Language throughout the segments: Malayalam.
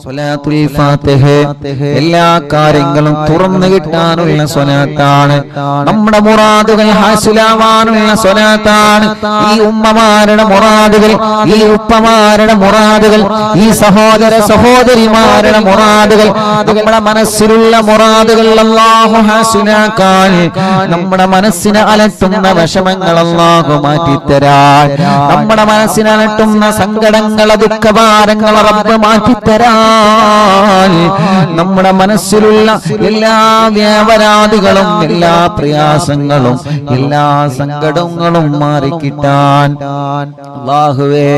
സ്വലാത്തുൽ ഫാത്തിഹ എല്ലാ കാര്യങ്ങളും തുറന്നു കിട്ടാനുള്ള സ്വലാത്താണ്. നമ്മുടെ മുറാദുകൾ ഹാസിലാവാനുള്ള സ്വലാത്താണ്. ഈ ഉമ്മമാരുടെ മുറാദുകൾ, ഈ ഉപ്പമാരുടെ മുറാദുകൾ, ഈ സഹോദര സഹോദരിമാരുടെ മുറാദുകൾ, നമ്മുടെ മനസ്സിലുള്ള മുറാദുകൾ അല്ലാഹു ഹാസിലാക്കാൻ, നമ്മുടെ മനസ്സിനെ അലട്ടുന്ന വിഷമങ്ങൾ അല്ലാഹു മാറ്റിത്തരാൻ, നമ്മുടെ മനസ്സിനെ അലട്ടുന്ന സങ്കടങ്ങൾ ദുഃഖഭാരങ്ങൾ റബ്ബ് മാറ്റിത്തരാൻ, നമ്മുടെ മനസ്സിലുള്ള എല്ലാ വ്യാപരാധികളും എല്ലാ പ്രയാസങ്ങളും എല്ലാ സങ്കടങ്ങളും മാറിക്കിട്ടാൻ അല്ലാഹുവേ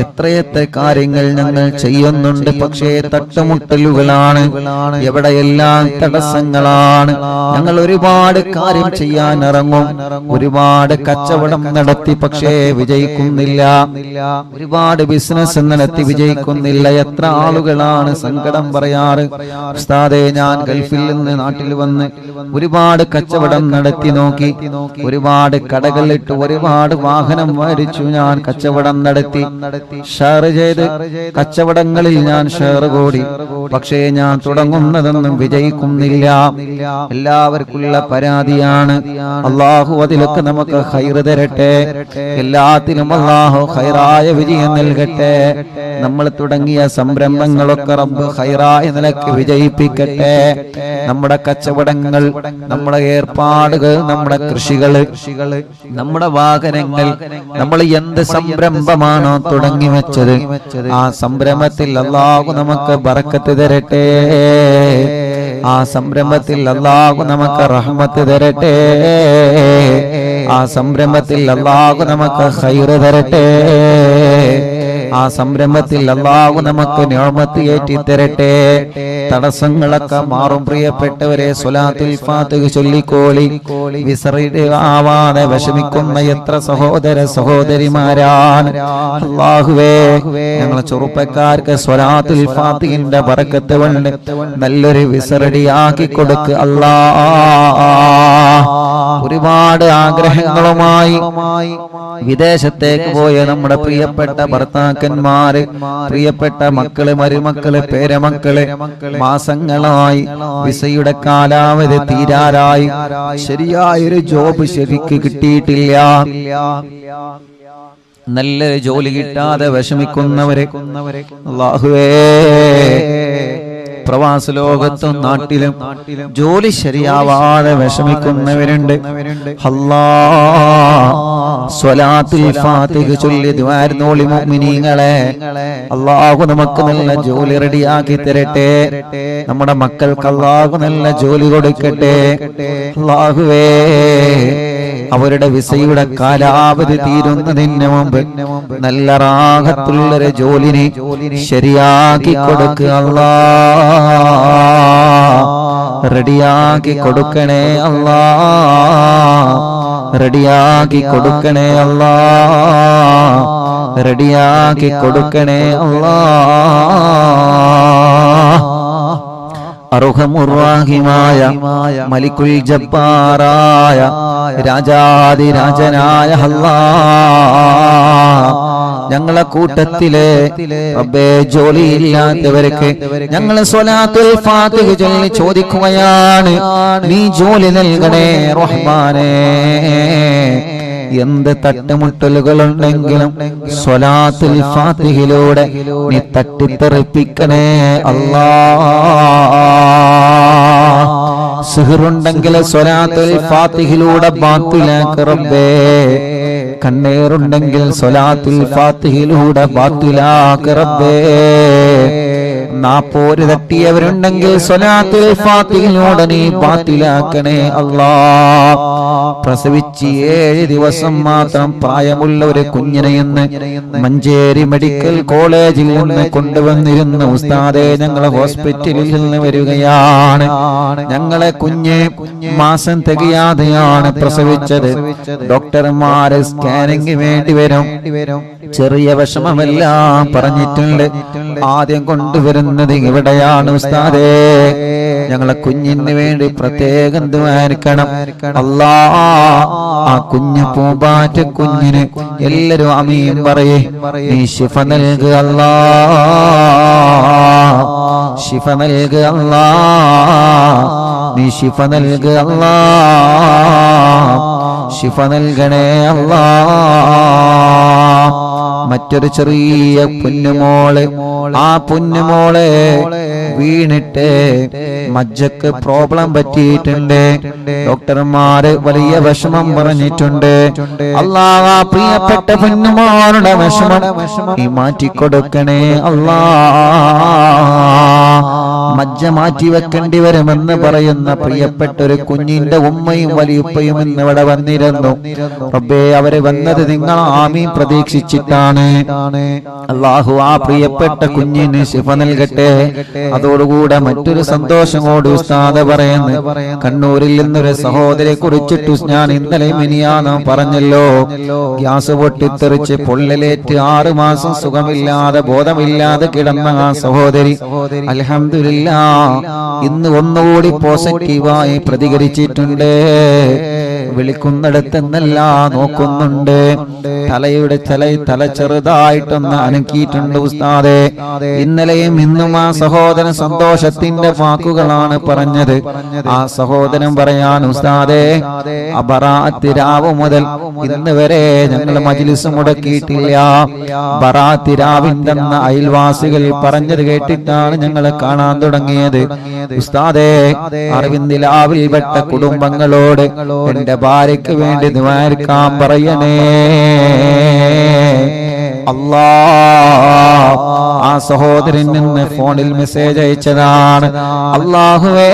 എത്രയെത്ര കാര്യങ്ങൾ ഞങ്ങൾ ചെയ്യുന്നുണ്ട്. പക്ഷേ തട്ടുമുട്ടലുകളാണ്, എവിടെയെല്ലാം തടസ്സങ്ങളാണ്. ഞങ്ങൾ ഒരുപാട് കാര്യം ചെയ്യാൻ ഇറങ്ങും, ഒരുപാട് കച്ചവടം നടത്തി പക്ഷേ വിജയിക്കുന്നില്ല, ഒരുപാട് ബിസിനസ് നടത്തി വിജയിക്കുന്നില്ല. എത്ര ആളുകളാണ് സങ്കടം പറയാറ്, ഉസ്താദേ ഞാൻ ഗൾഫിൽ നിന്ന് നാട്ടിൽ വന്ന് ഒരുപാട് കച്ചവടം നടത്തി നോക്കി, ഒരുപാട് കടകളിട്ട് ഒരുപാട് വാഹനം മേടിച്ചു, ഞാൻ കച്ചവടം നടത്തി, ഷെയർ ചെയ്ത് കച്ചവടങ്ങളിൽ ഞാൻ ഷെയർ കൂടി, പക്ഷേ ഞാൻ തുടങ്ങുന്നതൊന്നും വിജയിക്കുന്നില്ല. എല്ലാവർക്കുള്ള പരാതിയാണ്. അല്ലാഹു അതിലൊക്കെ നമുക്ക് ഖൈർ തരട്ടെ, എല്ലാത്തിലും അല്ലാഹു ഖൈറായ വിജയം നൽകട്ടെ. നമ്മൾ തുടങ്ങിയ സംരംഭങ്ങളൊക്കെ റബ്ബ് ഖൈറായ നിലയ്ക്ക് വിജയിപ്പിക്കട്ടെ. നമ്മുടെ കച്ചവടങ്ങൾ, നമ്മുടെ ഏർപ്പാടുകൾ, നമ്മുടെ കൃഷികൾ, നമ്മുടെ വാഹനങ്ങൾ, നമ്മൾ എന്ത് സംരംഭമാണോ തുടങ്ങി വെച്ചത് ആ സംരംഭത്തിൽ അല്ലാഹു നമുക്ക് ബറക്കത്ത് തരട്ടെ, ആ സംരംഭത്തിൽ അല്ലാഹു നമുക്ക് റഹ്മത്ത് തരട്ടെ, ആ സംരംഭത്തിൽ അല്ലാഹു നമുക്ക് ഖൈർ തരട്ടെ, ആ സംരംഭത്തിൽ അല്ലാഹു നമുക്ക് നിഅമത്ത് ഏറ്റി തരട്ടെ. തടസ്സങ്ങളൊക്കെ മാറും. പ്രിയപ്പെട്ടവരെ, സ്വലാത്തുൽ ഫാത്തിഹ ചൊല്ലിക്കോളി. വിസറിയാവാതെ വിഷമിക്കുന്ന എത്ര സഹോദര സഹോദരിമാരാണ്. അല്ലാഹുവേ ഞങ്ങളെ ചെറുപ്പക്കാർക്ക് സ്വലാത്തുൽ ഫാത്തിഹിന്റെ ബറക്കത്ത് കൊണ്ട് നല്ലൊരു വിസറടിയാക്കി കൊടുക്ക് അല്ലാഹ്. ഒരുപാട് ആഗ്രഹങ്ങളുമായി വിദേശത്തേക്ക് പോയ നമ്മുടെ പ്രിയപ്പെട്ട ഭർത്താക്കന്മാര്, പ്രിയപ്പെട്ട മക്കള്, മരുമക്കള്, പേരമക്കള് മാസങ്ങളായി വിസയുടെ കാലാവധി തീരാറായി, ശരിയായൊരു ജോബ് ശരിക്ക് കിട്ടിയിട്ടില്ല, നല്ലൊരു ജോലി കിട്ടാതെ വിഷമിക്കുന്നവരെ അല്ലാഹുവേ, പ്രവാസ ലോകത്തും നാട്ടിലും ജോലി ശരിയാവാതെ വിഷമിക്കുന്നവരുണ്ട്. അല്ലാഹ് സ്വലാത്തുൽ ഫാത്തിഹ ചൊല്ലി ദുആ ചെയ്തോളി മുഅ്മിനീങ്ങളെ. അല്ലാഹു നമുക്ക് നല്ല ജോലി റെഡിയാക്കി തരട്ടെ, നമ്മുടെ മക്കൾക്ക് അല്ലാഹു നല്ല ജോലി കൊടുക്കട്ടെ. അല്ലാഹുവേ അവരുടെ വിസയുടെ കാലാവധി തീരുന്നതിന് മുമ്പ് നല്ല റാഹത്തുള്ളൊരു ജോലിനെ ശരിയാക്കി കൊടുക്കുക അല്ലാഹ്, റെഡിയാക്കി കൊടുക്കണേ അല്ലാഹ്, റെഡിയാക്കി കൊടുക്കണേ അല്ലാഹ്, റെഡിയാക്കി കൊടുക്കണേ അല്ലാഹ്. അർഹമുർറാഹിമായ മലിക്കുൽ ജബ്ബാറായ രാജാതിരാജനായ അല്ലാഹ്, ഞങ്ങളെ കൂട്ടത്തിലെ റബ്ബേ ജോലിയില്ലാത്തവർക്ക് ഞങ്ങൾ സ്വലാത്തുൽ ഫാത്തിഹ ചൊല്ലി ചോദിക്കുകയാണ്, നീ ജോലി നൽകണേ റഹ്മാനേ. എന്ത് തട്ടുമുട്ടലുകളുണ്ടെങ്കിലും സ്വലാത്തുൽ ഫാത്തിഹയിലൂടെ നീ തട്ടിത്തെറിപ്പിക്കണേ അല്ലാഹ്. സിഹറുണ്ടെങ്കിൽ സ്വലാത്തുൽ ഫാത്തിഹയിലൂടെ ബാത്തിലാക്ക് റബ്ബേ, കണ്ണേറുണ്ടെങ്കിൽ സ്വലാത്തുൽ ഫാത്തിഹയിലൂടെ ബാത്തിലാക്ക് റബ്ബേ, നാപ്പോര് തട്ടിയവരുണ്ടെങ്കിൽ സ്വലാത്തുൽ ഫാത്തിഹയിലൂടെ നീ ബാത്തിലാക്കണേ അല്ലാഹ്. പ്രസവിച്ച് 7 ദിവസം മാത്രം പ്രായമുള്ള ഒരു കുഞ്ഞിനെ ഇന്ന് മഞ്ചേരി മെഡിക്കൽ കോളേജിൽ നിന്ന് കൊണ്ടുവന്നിരുന്ന ഉസ്താദെ, ഞങ്ങളെ ഹോസ്പിറ്റലിൽ നിന്ന് വരികയാണ്. ഞങ്ങളെ കുഞ്ഞ് മാസം തികയാതെയാണ് പ്രസവിച്ചത്. ഡോക്ടർമാര് സ്കാനിങ് വേണ്ടി വരും, ചെറിയ വിഷമമെല്ലാം പറഞ്ഞിട്ടുണ്ട്. ആദ്യം കൊണ്ടുവരുന്നത് ഇവിടെയാണ് ഉസ്താദേ, ഞങ്ങളെ കുഞ്ഞിന് വേണ്ടി പ്രത്യേകം ദുആയിരിക്കണം അല്ലാഹ്. ആ കുഞ്ഞു പൂമ്പാറ്റ കുഞ്ഞിന് എല്ലാരും ആമീൻ പറയേ, നീ ശിഫ നൽകുക അല്ലാഹ്. ശിഫ നൽകുക അല്ലാ, നീ ശിഫ നൽകുക അല്ലാ, ശിഫ നൽകണേ അല്ലാ. മറ്റൊരു ചെറിയ പൊന്നുമോള്, ആ പൊന്നുമോളെ വീണിട്ട് മജ്ജക്ക് പ്രോബ്ലം പറ്റിയിട്ടുണ്ട്. ഡോക്ടർമാര് വലിയ വിഷമം പറഞ്ഞിട്ടുണ്ട്. അല്ലാഹ് ആ പ്രിയപ്പെട്ട പൊന്നുമോളുടെ വിഷമം നീ മാറ്റിക്കൊടുക്കണേ അല്ലാ. മജ്ജ മാറ്റി വെക്കേണ്ടി വരുമെന്ന് പറയുന്ന പ്രിയപ്പെട്ട ഒരു കുഞ്ഞിന്റെ ഉമ്മയും വലിയുപ്പയും ഇന്ന് ഇവിടെ വന്നിരുന്നു. റബ്ബേ, അവര് വന്നത് നിങ്ങൾ ആമീൻ പ്രതീക്ഷിച്ചിട്ടാണ്. അല്ലാഹു ആ പ്രിയപ്പെട്ട കുഞ്ഞിന് ശിഫ നൽകട്ടെ. അതോടുകൂടെ മറ്റൊരു സന്തോഷം കൂടി ഉസ്താദ് പറയുന്നു. കണ്ണൂരിൽ നിന്നൊരു സഹോദരിയെ കുറിച്ചിട്ട് ഞാൻ ഇന്നലെ മിനിയാന്ന് പറഞ്ഞല്ലോ, ഗ്യാസ് പൊട്ടിത്തെറിച്ച് പൊള്ളലേറ്റ് 6 മാസം സുഖമില്ലാതെ ബോധമില്ലാതെ കിടന്ന ആ സഹോദരി അൽഹംദുലില്ലാഹ് ഇന്ന് ഒന്നുകൂടി പോസിറ്റീവായി പ്രതികരിച്ചിട്ടുണ്ട്. വിളിക്കുന്നിടത്തെന്നല്ല നോക്കുന്നുണ്ട്. തല ചെറുതായിട്ടൊന്ന് അനക്കിയിട്ടുണ്ട് ഉസ്താദെ. ഇന്നലെയും ഇന്നും ആ സഹോദരൻ സന്തോഷത്തിന്റെ വാക്കുകളാണ് പറഞ്ഞത്. ആ സഹോദരൻ പറയാൻ ഉസ്താദെ, ബറാഅത്ത് രാവ് മുതൽ ഇന്ന് വരെ ഞങ്ങൾ മജ്ലിസ് മുടക്കിയിട്ടില്ല. ബറാഅത്ത് രാവിന്റെ അയൽവാസികൾ പറഞ്ഞത് കേട്ടിട്ടാണ് ഞങ്ങൾ കാണാൻ തുടങ്ങിയത്. ഉസ്താദെ, അറിവിന്ദിലാവിൽ പെട്ട കുടുംബങ്ങളോട് എന്റെ ഭാര്യയ്ക്ക് വേണ്ടി ദുആക്കാൻ പറയണേ അല്ലാ. ആ സഹോദരൻ നിന്ന് ഫോണിൽ മെസ്സേജ് അയച്ചതാണ്. അല്ലാഹുവേ,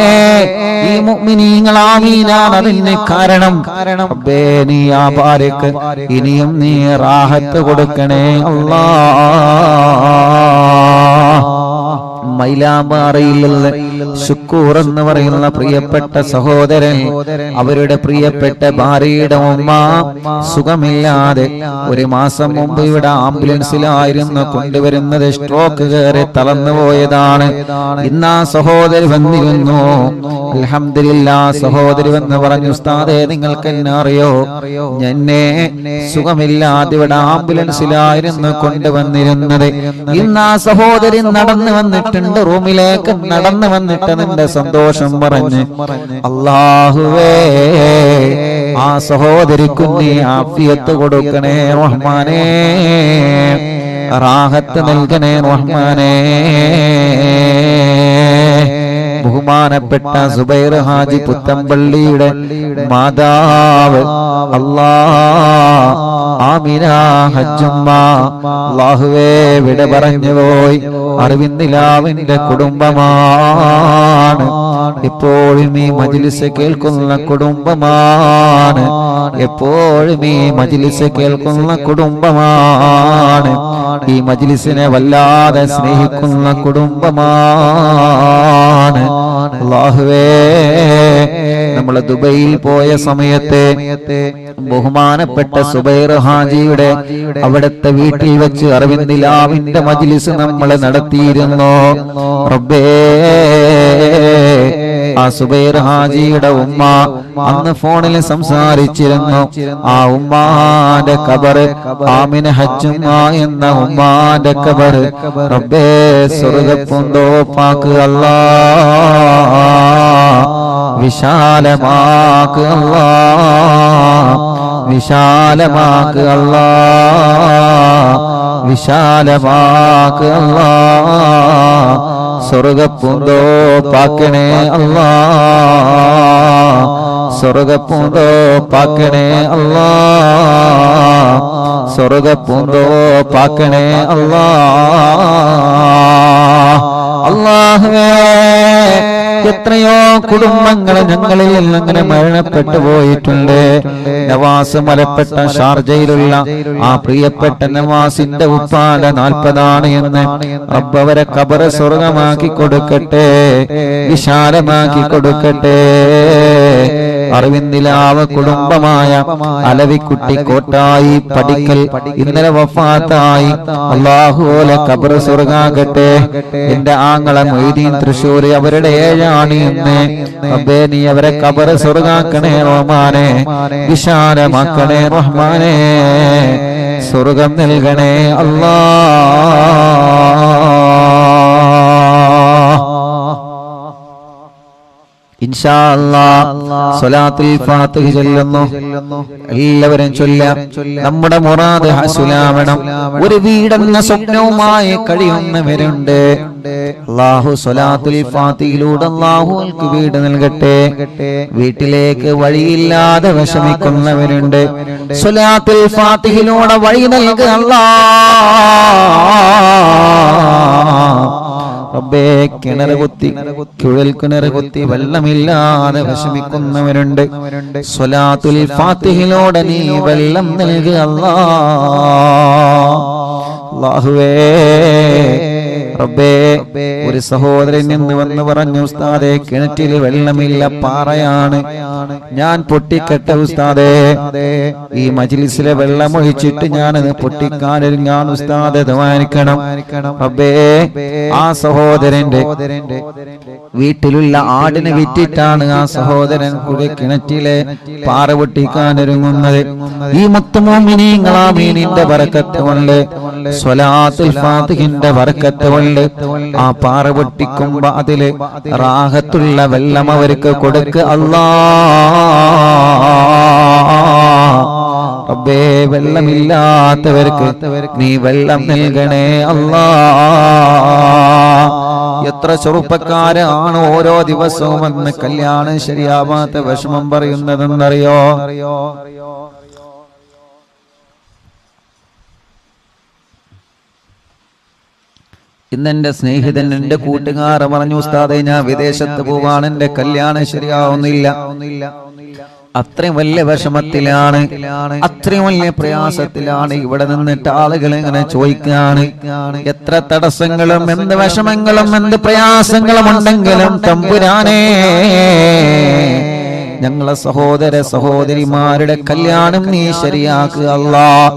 ഈ മുഅ്മിനീങ്ങൾ ആമീനാണ് അതിന് കാരണം. റബ്ബേ, നീ ആ ഭാര്യക്ക് ഇനിയും നീ റാഹത്ത് കൊടുക്കണേ അല്ലാ. മൈലാമ്പാറയിലുള്ള ശുക്കൂർ എന്ന് പറയുന്ന പ്രിയപ്പെട്ട സഹോദരൻ, അവരുടെ പ്രിയപ്പെട്ട ഭാര്യയുടെ ഉമ്മ സുഖമില്ലാതെ 1 മാസം മുമ്പ് ഇവിടെ ആംബുലൻസിലായിരുന്നു കൊണ്ടുവരുന്നത്. സ്ട്രോക്ക് കയറി തളർന്നുപോയതാണ്. ഇന്ന് ആ സഹോദരി വന്നിരുന്നു. അൽഹംദുലില്ലാഹ്, സഹോദരി വന്ന് പറഞ്ഞു, ഉസ്താദേ, നിങ്ങൾക്ക് എന്നെ അറിയോ? എന്നെ സുഖമില്ലാതെ ഇവിടെ ആംബുലൻസിലായിരുന്നു കൊണ്ടുവന്നിരുന്നത്. ഇന്ന് ആ സഹോദരി നടന്നു വന്നിട്ടുണ്ട്, റൂമിലേക്ക് നടന്നു വന്നിട്ട് നിന്റെ സന്തോഷം പറഞ്ഞ്, അല്ലാഹുവേ, ആ സഹോദരിക്ക് നീ ആഫിയത്ത് കൊടുക്കണേ റഹ്മാനേ, റാഹത്ത് നൽകണേ റഹ്മാനേ. ബഹുമാനപ്പെട്ട സുബൈർ ഹാജി പുത്തമ്പള്ളിയുടെ മാതാവ് ആമിന ഹജ്ജുമ്മ അല്ലാഹുവേ വിട പറഞ്ഞു പോയി. അറിവിന്ദിലാവിന്റെ കുടുംബമാണ്. എപ്പോഴും ഈ മജ്ലിസ് കേൾക്കുന്ന കുടുംബമാണ്. എപ്പോഴും ഈ മജ്ലിസ് കേൾക്കുന്ന കുടുംബമാണ്. ഈ മജ്ലിസിനെ വല്ലാതെ സ്നേഹിക്കുന്ന കുടുംബമാണ്. അല്ലാഹുവേ, നമ്മൾ ദുബൈയിൽ പോയ സമയത്ത് ബഹുമാനപ്പെട്ട സുബൈർ ഹാജിയുടെ അവിടുത്തെ വീട്ടിൽ വെച്ച് അറിവിന്ദിലാവിന്റെ മജ്ലിസ് നമ്മൾ നടത്തിയിരുന്നു. റബ്ബേ, ആ സുബൈർ ഹാജിയുടെ ഉമ്മ അന്ന് ഫോണിൽ സംസാരിച്ചിരുന്നു. ആ ഉമ്മാന്റെ ഖബറ്, ആമിന ഹജ്ജുമ്മ എന്ന ഉമ്മാന്റെ ഖബറ് റബ്ബേ സ്വർഗ്ഗപ്പൂന്തോപ്പാക്ക് അല്ലാ, വിശാലമാക്ക് അല്ലാ, വിശാലമാക്ക് അല്ലാ, വിശാലമാക്ക് അല്ലാ, സ്വർഗ്ഗപ്പൂന്തോപ്പാക്കണേ അല്ലാ, സ്വർഗ്ഗപ്പൂന്തോപ്പാക്കണേ അല്ലാ, സ്വർഗ്ഗപ്പൂന്തോപ്പാക്കണേ അല്ലാ. അല്ലാഹുവേ, എത്രയോ കുടുംബങ്ങൾ ഞങ്ങളിൽ അങ്ങനെ മരണപ്പെട്ടു പോയിട്ടുണ്ട്. നവാസ് മലപ്പെട്ട ഷാർജയിലുള്ള ആ പ്രിയപ്പെട്ട നവാസിന്റെ ഉപ്പാടെ 40 എന്ന് റബ്ബ് അവരെ ഖബറ് സ്വർഗമാക്കി കൊടുക്കട്ടെ, വിശാലമാക്കി കൊടുക്കട്ടെ. അറിവിന്ദിലാവ് കുടുംബമായ അലവിക്കുട്ടി കോട്ടായി പടിക്കൽ ഇന്നലെ വഫാത്തായി. അല്ലാഹുവേ, ഖബറ് സ്വർഗാകട്ടെ. എന്റെ ആങ്ങളെ മൊയ്തീൻ തൃശ്ശൂർ, അവരുടെ 7 എന്ന് റബ്ബേ, നീ അവരെ ഖബറ് സ്വർഗാക്കണേ റഹ്മാനേ, വിശാലമാക്കണേ റഹ്മാനേ, സ്വർഗം നൽകണേ അല്ലാ. ഇൻഷാ അല്ലാഹ് സ്വലാത്തുൽ ഫാത്തിഹ ചൊല്ലുന്നു. എല്ലാവരും ചൊല്ലാം. നമ്മുടെ മുറാദ് ഹസുലാവണം. ഒരു വീടെന്ന സ്വപ്നവുമായി കഴിയുന്നവരുണ്ട്. അല്ലാഹു സ്വലാത്തുൽ ഫാത്തിഹയിലൂടെ അല്ലാഹുവിற்கு വീട് നൽകട്ടെ. വീട്ടിലേക്ക് വഴിയില്ലാതെ വിഷമിക്കുന്നവരുണ്ട്. സ്വലാത്തുൽ ഫാത്തിഹയിലൂടെ വഴി നൽകുക അല്ലാഹ്. റബ്ബേ, കിണറ് കുത്തി കുഴൽ കിണറ് കുത്തി വെള്ളമില്ലാതെ വിഷമിക്കുന്നവരുണ്ട്. സ്വലാത്തുൽ ഫാത്തിഹയിലൂടെ നീ വെള്ളം നൽകുക അല്ലാഹുവേ. റബ്ബേ, ഒരു സഹോദരൻ നിന്ന് വന്ന് പറഞ്ഞു, ഉസ്താദേ കിണറ്റിൽ വെള്ളമില്ല, പാറയാണ്, ഞാൻ പൊട്ടിക്കട്ടെ ഉസ്താദേ, ഈ മജ്ലിസിലെ വെള്ളം ഒഴിച്ചിട്ട് ഞാനത് പൊട്ടിക്കാനിൽ ഞാൻ ഉസ്താദെ ദ്വാരിക്കണം. റബ്ബേ, ആ സഹോദരന്റെ വീട്ടിലുള്ള ആടിനെ വിറ്റിട്ടാണ് ആ സഹോദരൻ കൂടെ കിണറ്റിലെ പാറ പൊട്ടിക്കാനൊരുങ്ങുന്നത്. ഈ മുത്തുമോമിനീങ്ങൾ ആമീനിന്റെ ബറക്കത്ത് കൊണ്ട്, സ്വലാത്തുൽ ഫാത്തിഹിന്റെ ബറക്കത്ത് കൊണ്ട് ആ പാറ പൊട്ടിക്കുമ്പോ അതില് റാഹത്തുള്ള വെള്ളം അവർക്ക് കൊടുക്ക അല്ലാഹ്. റബ്ബേ, വെള്ളമില്ലാത്തവർക്ക് നീ വെള്ളം നൽകണേ അല്ലാഹ്. എത്ര ചെറുപ്പക്കാരാണ് ഓരോ ദിവസവും വന്ന് കല്യാണം ശരിയാവാത്ത വിഷമം പറയുന്നതെന്നറിയോ? ഇന്നെന്റെ സ്നേഹിതൻ, എന്റെ കൂട്ടുകാർ പറഞ്ഞു, ഉസ്താദേ ഞാൻ വിദേശത്ത് പോവാണ്, എന്റെ കല്യാണം ശരിയാവുന്നില്ല. അത്രയും വലിയ വിഷമത്തിലാണ്, അത്രയും വലിയ പ്രയാസത്തിലാണ്. ഇവിടെ നിന്നിട്ട് ആളുകൾ ഇങ്ങനെ ചോദിക്കാണ്, എത്ര തടസ്സങ്ങളും എന്ത് വിഷമങ്ങളും എന്ത് പ്രയാസങ്ങളും ഉണ്ടെങ്കിലും തമ്പുരാനേ, ഞങ്ങളെ സഹോദര സഹോദരിമാരുടെ കല്യാണം നീ ശരിയാക്കുക അല്ലാഹ്.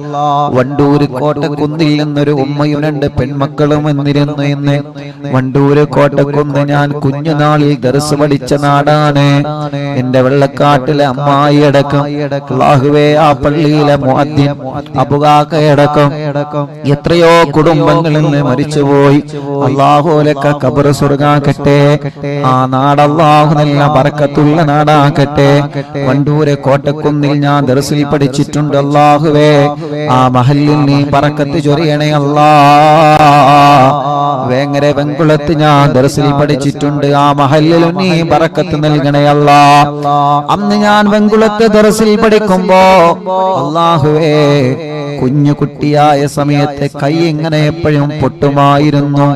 വണ്ടൂര് കോട്ടക്കുന്നിൽ നിന്നൊരു ഉമ്മയും 2 പെൺമക്കളും വന്നിരുന്നു. ഇന്ന് വണ്ടൂര് കോട്ടക്കുന്ന് ഞാൻ കുഞ്ഞുനാളിൽ ദർസ് പഠിച്ച നാടാണ്. എന്റെ വെള്ളക്കാട്ടിലെ അമ്മായി അടക്കം, അല്ലാഹുവേ, ആ പള്ളിയിലെ മുഅദ്ദിൻ അബുകാക്കയടക്കം എത്രയോ കുടുംബങ്ങളിൽ നിന്ന് മരിച്ചുപോയി. അല്ലാഹുലക്ക ഖബർ സ്വർഗ്ഗാക്കട്ടെ. ആ നാട് അല്ലാഹു നല്ല ബറക്കത്തുള്ള നാടാക്കട്ടെ. വണ്ടൂരെ കോട്ടക്കുന്നിൽ ഞാൻ ദർസിൽ പഠിച്ചിട്ടുണ്ട്. അല്ലാഹുവേ, ആ മഹല്ലിൽ നീ ബറക്കത്ത് ചൊരിയണേ അല്ലാഹ്. വേങ്ങര വെങ്കുളത്ത് ഞാൻ ദർസിൽ പഠിച്ചിട്ടുണ്ട്. ആ മഹല്ലിൽ നീ ബറക്കത്ത് നൽകണേ അല്ലാഹ്. അന്ന് ഞാൻ വെങ്കുളത്ത് ദർസിൽ പഠിക്കുമ്പോ അല്ലാഹുവേ, കുഞ്ഞു കുട്ടിയായ സമയത്ത് കൈ എങ്ങനെ എപ്പോഴും പൊട്ടുമായിരുന്നു.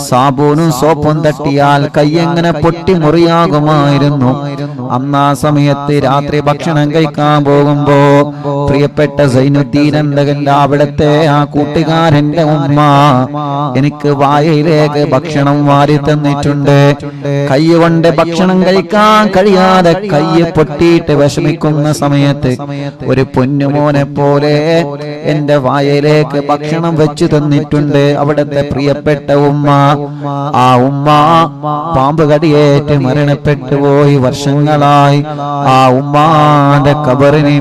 സാബൂനും സോപ്പും തട്ടിയാൽ കൈ എങ്ങനെ പൊട്ടി മുറിയാകുമായിരുന്നു. അന്ന് ആ സമയത്ത് രാത്രി ഭക്ഷണം കഴിക്കാൻ പോകുമ്പോ പ്രിയപ്പെട്ട സൈനുദ്ദീൻ എന്തകന്റെ അവിടുത്തെ ആ കൂട്ടുകാരന്റെ ഉമ്മ എനിക്ക് വായയിലേക്ക് ഭക്ഷണം വാരി തന്നിട്ടുണ്ട്. കൈ കൊണ്ട് ഭക്ഷണം കഴിക്കാൻ കഴിയാതെ കൈ പൊട്ടിയിട്ട് വിഷമിക്കുന്ന സമയത്ത് ഒരു പൊന്നുമോനെ പോലെ എന്റെ വായയിലേക്ക് ഭക്ഷണം വെച്ചു തന്നിട്ടുണ്ട് അവിടുത്തെ പ്രിയപ്പെട്ട ഉമ്മ. ആ ഉമ്മ പാമ്പ് കടിയേറ്റ് മരണപ്പെട്ടു പോയി വർഷങ്ങളായി. ആ ഉമ്മാന്റെ ഖബറിനെ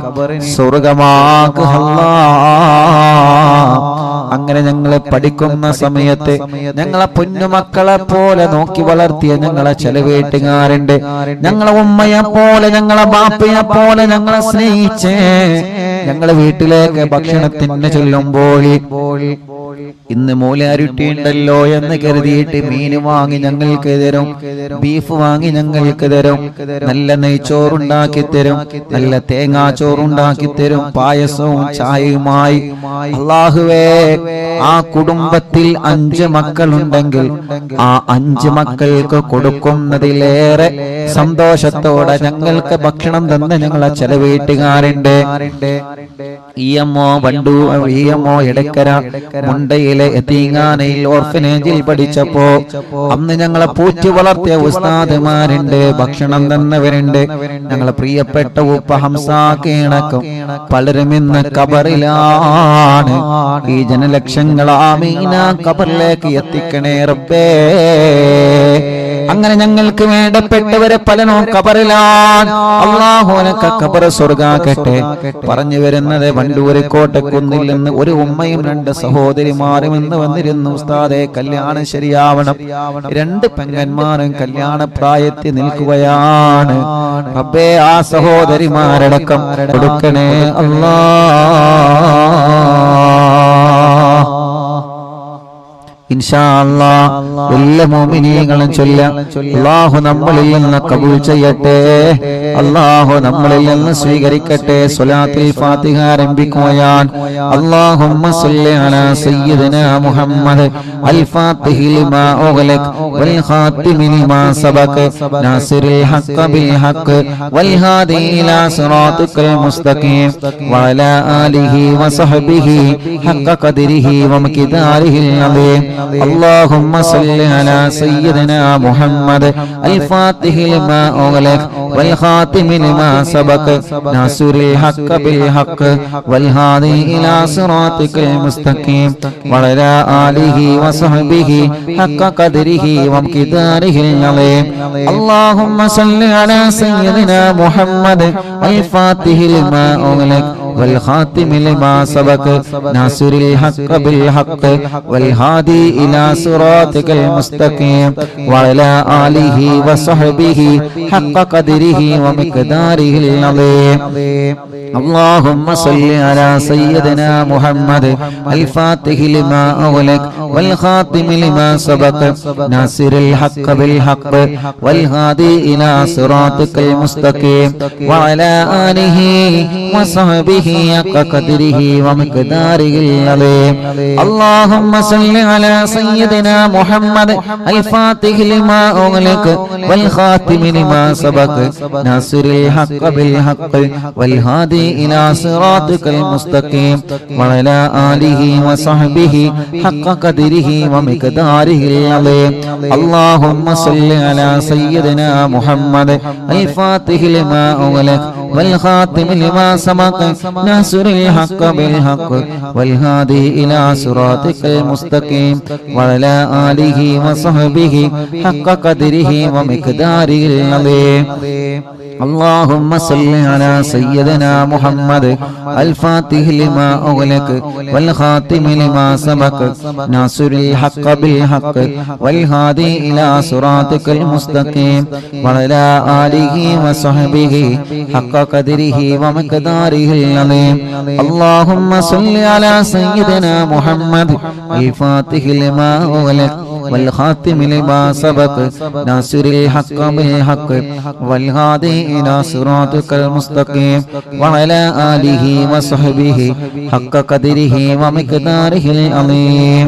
സ്വർഗ്ഗമാക്കുക അല്ലാഹ്. അങ്ങനെ ഞങ്ങളെ പഠിക്കുന്ന സമയത്ത് ഞങ്ങളെ പൊന്നുമക്കളെ പോലെ നോക്കി വളർത്തിയ ഞങ്ങളെ ചില വീട്ടുകാരുണ്ട്. ഞങ്ങളെ ഉമ്മയെ പോലെ ഞങ്ങളെ ബാപ്പയെ പോലെ ഞങ്ങളെ സ്നേഹിച്ചേ ഞങ്ങളെ വീട്ടിലേക്ക് ഭക്ഷണത്തിന് ചെല്ലുമ്പോൾ ഇന്ന് മൂലാരുട്ടി ഉണ്ടല്ലോ എന്ന് കരുതിയിട്ട് മീൻ വാങ്ങി ഞങ്ങൾക്ക് തരും, ബീഫ് വാങ്ങി ഞങ്ങൾക്ക് തരും, നല്ല നെയ്ച്ചോറുണ്ടാക്കി തരും, നല്ല തേങ്ങാച്ചോറുണ്ടാക്കി തരും, പായസവും ചായയുമായി. അല്ലാഹുവേ, ആ കുടുംബത്തിൽ 5 മക്കളുണ്ടെങ്കിൽ ആ 5 മക്കൾക്ക് കൊടുക്കുന്നതിലേറെ സന്തോഷത്തോടെ ഞങ്ങൾക്ക് ഭക്ഷണം തന്ന ഞങ്ങളെ ചില വീട്ടുകാരുണ്ട്. ഇഎംഒ വണ്ടു, ഇഎംഒ എടക്കര മുണ്ടയിലെ യതീംഖാനയിൽ ഓർഫനേജിൽ പഠിച്ചപ്പോ അന്ന് ഞങ്ങളെ പൂറ്റി വളർത്തിയ ഉസ്താദുമാരുണ്ട്, ഭക്ഷണം തന്നവരുണ്ട്. ഞങ്ങളെ പ്രിയപ്പെട്ട ഉപ്പ ഹംസാക്കണക്കും പലരും ഇന്ന് ഖബറിലാണ്. ഈ ജനലക്ഷങ്ങൾ ആമീന ഖബറിലേക്ക് എത്തിക്കണേ റബ്ബേ. അങ്ങനെ ഞങ്ങൾക്ക് വേണ്ടപ്പെട്ടവരെ പലനോ ഖബറിലാണ്. അല്ലാഹു അനക ഖബർ സ്വർഗ്ഗാക്കട്ടെ. പറഞ്ഞു വരുന്നത് വണ്ടൂര് കോട്ടക്കുന്നിൽ നിന്ന് ഒരു ഉമ്മയും രണ്ട് സഹോദരിമാരും എന്ന് വന്നിരുന്നു. ഉസ്താദേ, കല്യാണം ശരിയാവണം. രണ്ട് പെങ്ങന്മാരും കല്യാണ പ്രായത്തിൽ നിൽക്കുകയാണ്. റബ്ബേ, ആ സഹോദരിമാരടക്കം കൊടുക്കണേ അല്ലാ. ഇൻഷാ അല്ലാഹ് എല്ലാ മുഅ്മിനീങ്ങളും ചൊല്ലാം. അല്ലാഹു നമ്മളിൽ നിന്ന് കബൂൽ ചെയ്യട്ടെ. അല്ലാഹു നമ്മളിൽ നിന്ന് സ്വീകരിക്കട്ടെ. സ്വലാത്തുൽ ഫാത്തിഹ ആരംഭിക്കുകയാണ്. അല്ലാഹുമ്മ സ്വല്ലി അലാ സയ്യിദിനാ മുഹമ്മദ് അൽ ഫാത്തിഹി ലിമാ ഉഗ്ലഖ വൽ ഖാതിമി ലിമാ സബഖ നാസിറുൽ ഹഖ് ബിൽ ഹഖ് വൽ ഹാദി ഇലാ സിറാത്തിക്കൽ മുസ്തഖീം വഅലാ ആലിഹി വസഹ്ബിഹി ഹഖ ഖദ്രിഹി വമിഖ്ദാരിഹിൽ അദീം. اللهم صل على سيدنا محمد الفاتح لما أغلق والخاتم لما سبق ناصر الحق بالحق والهادي إلى صراطك المستقيم وعلى آله وصحبه حق قدره ومقداره العظيم. اللهم صل على سيدنا محمد الفاتح لما أغلق والخاتم لما سبق ناصر الحق بالحق والهادي إلى صراطك المستقيم وعلى آله وصحبه حق قدره ومقداره العظيم. اللهم صل على سيدنا محمد الفاتح لما أغلق والخاتم لما سبق ناصر الحق بالحق والهادي إلى صراطك المستقيم وعلى آله وصحبه حق قدره ومقداره العظيم. اللهم صل على سيدنا محمد الفاتح لما أغلق والخاتم لما سبق ناصر الحق بالحق والهادي إلى صراطك المستقيم وعلى آله وصحبه حق قدره ومقداره العظيم. اللهم صل على سيدنا محمد الفاتح لما أغلق والخاتم لما سبق ناصر الحق بالحق والهادي إلى صراطك المستقيم وعلى آله وصحبه حق قدره ومقداره العظيم. اللهم صل على سيدنا محمد الفاتح لما أغلق والخاتم لما سبق ناصر الحق بالحق والهادي إلى صراطك المستقيم وعلى آله وصحبه حق قدره ومقداره العظيم. اللهم صل على سيدنا محمد الفاتح لما أغلق والخاتم لما سبق ناصر الحق بالحق والهادي إلى صراطك المستقيم وعلى آله وصحبه حق قدره ومقداره العظيم.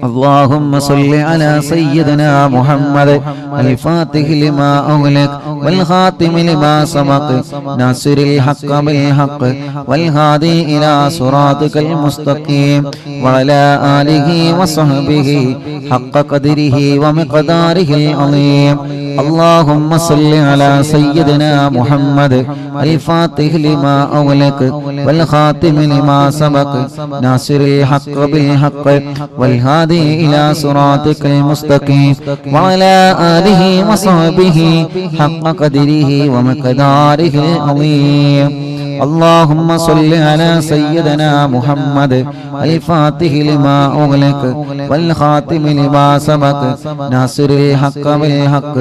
اللهم صل على سيدنا محمد الفاتح لما أغلق والخاتم لما سبق ناصر الحق بالحق والهادي إلى صراطك المستقيم وعلى آله وصحبه حق قدره ومقداره العظيم. اللهم صل على سيدنا محمد الفاتح لما أغلق والخاتم لما سبق ناصر الحق بالحق والهادي إلى صراطك المستقيم وعلى آله وصحبه حق قدره ومقداره العظيم. اللهم صل على سيدنا محمد الفاتح لما أغلق والخاتم لما سبق ناصر الحق بالحق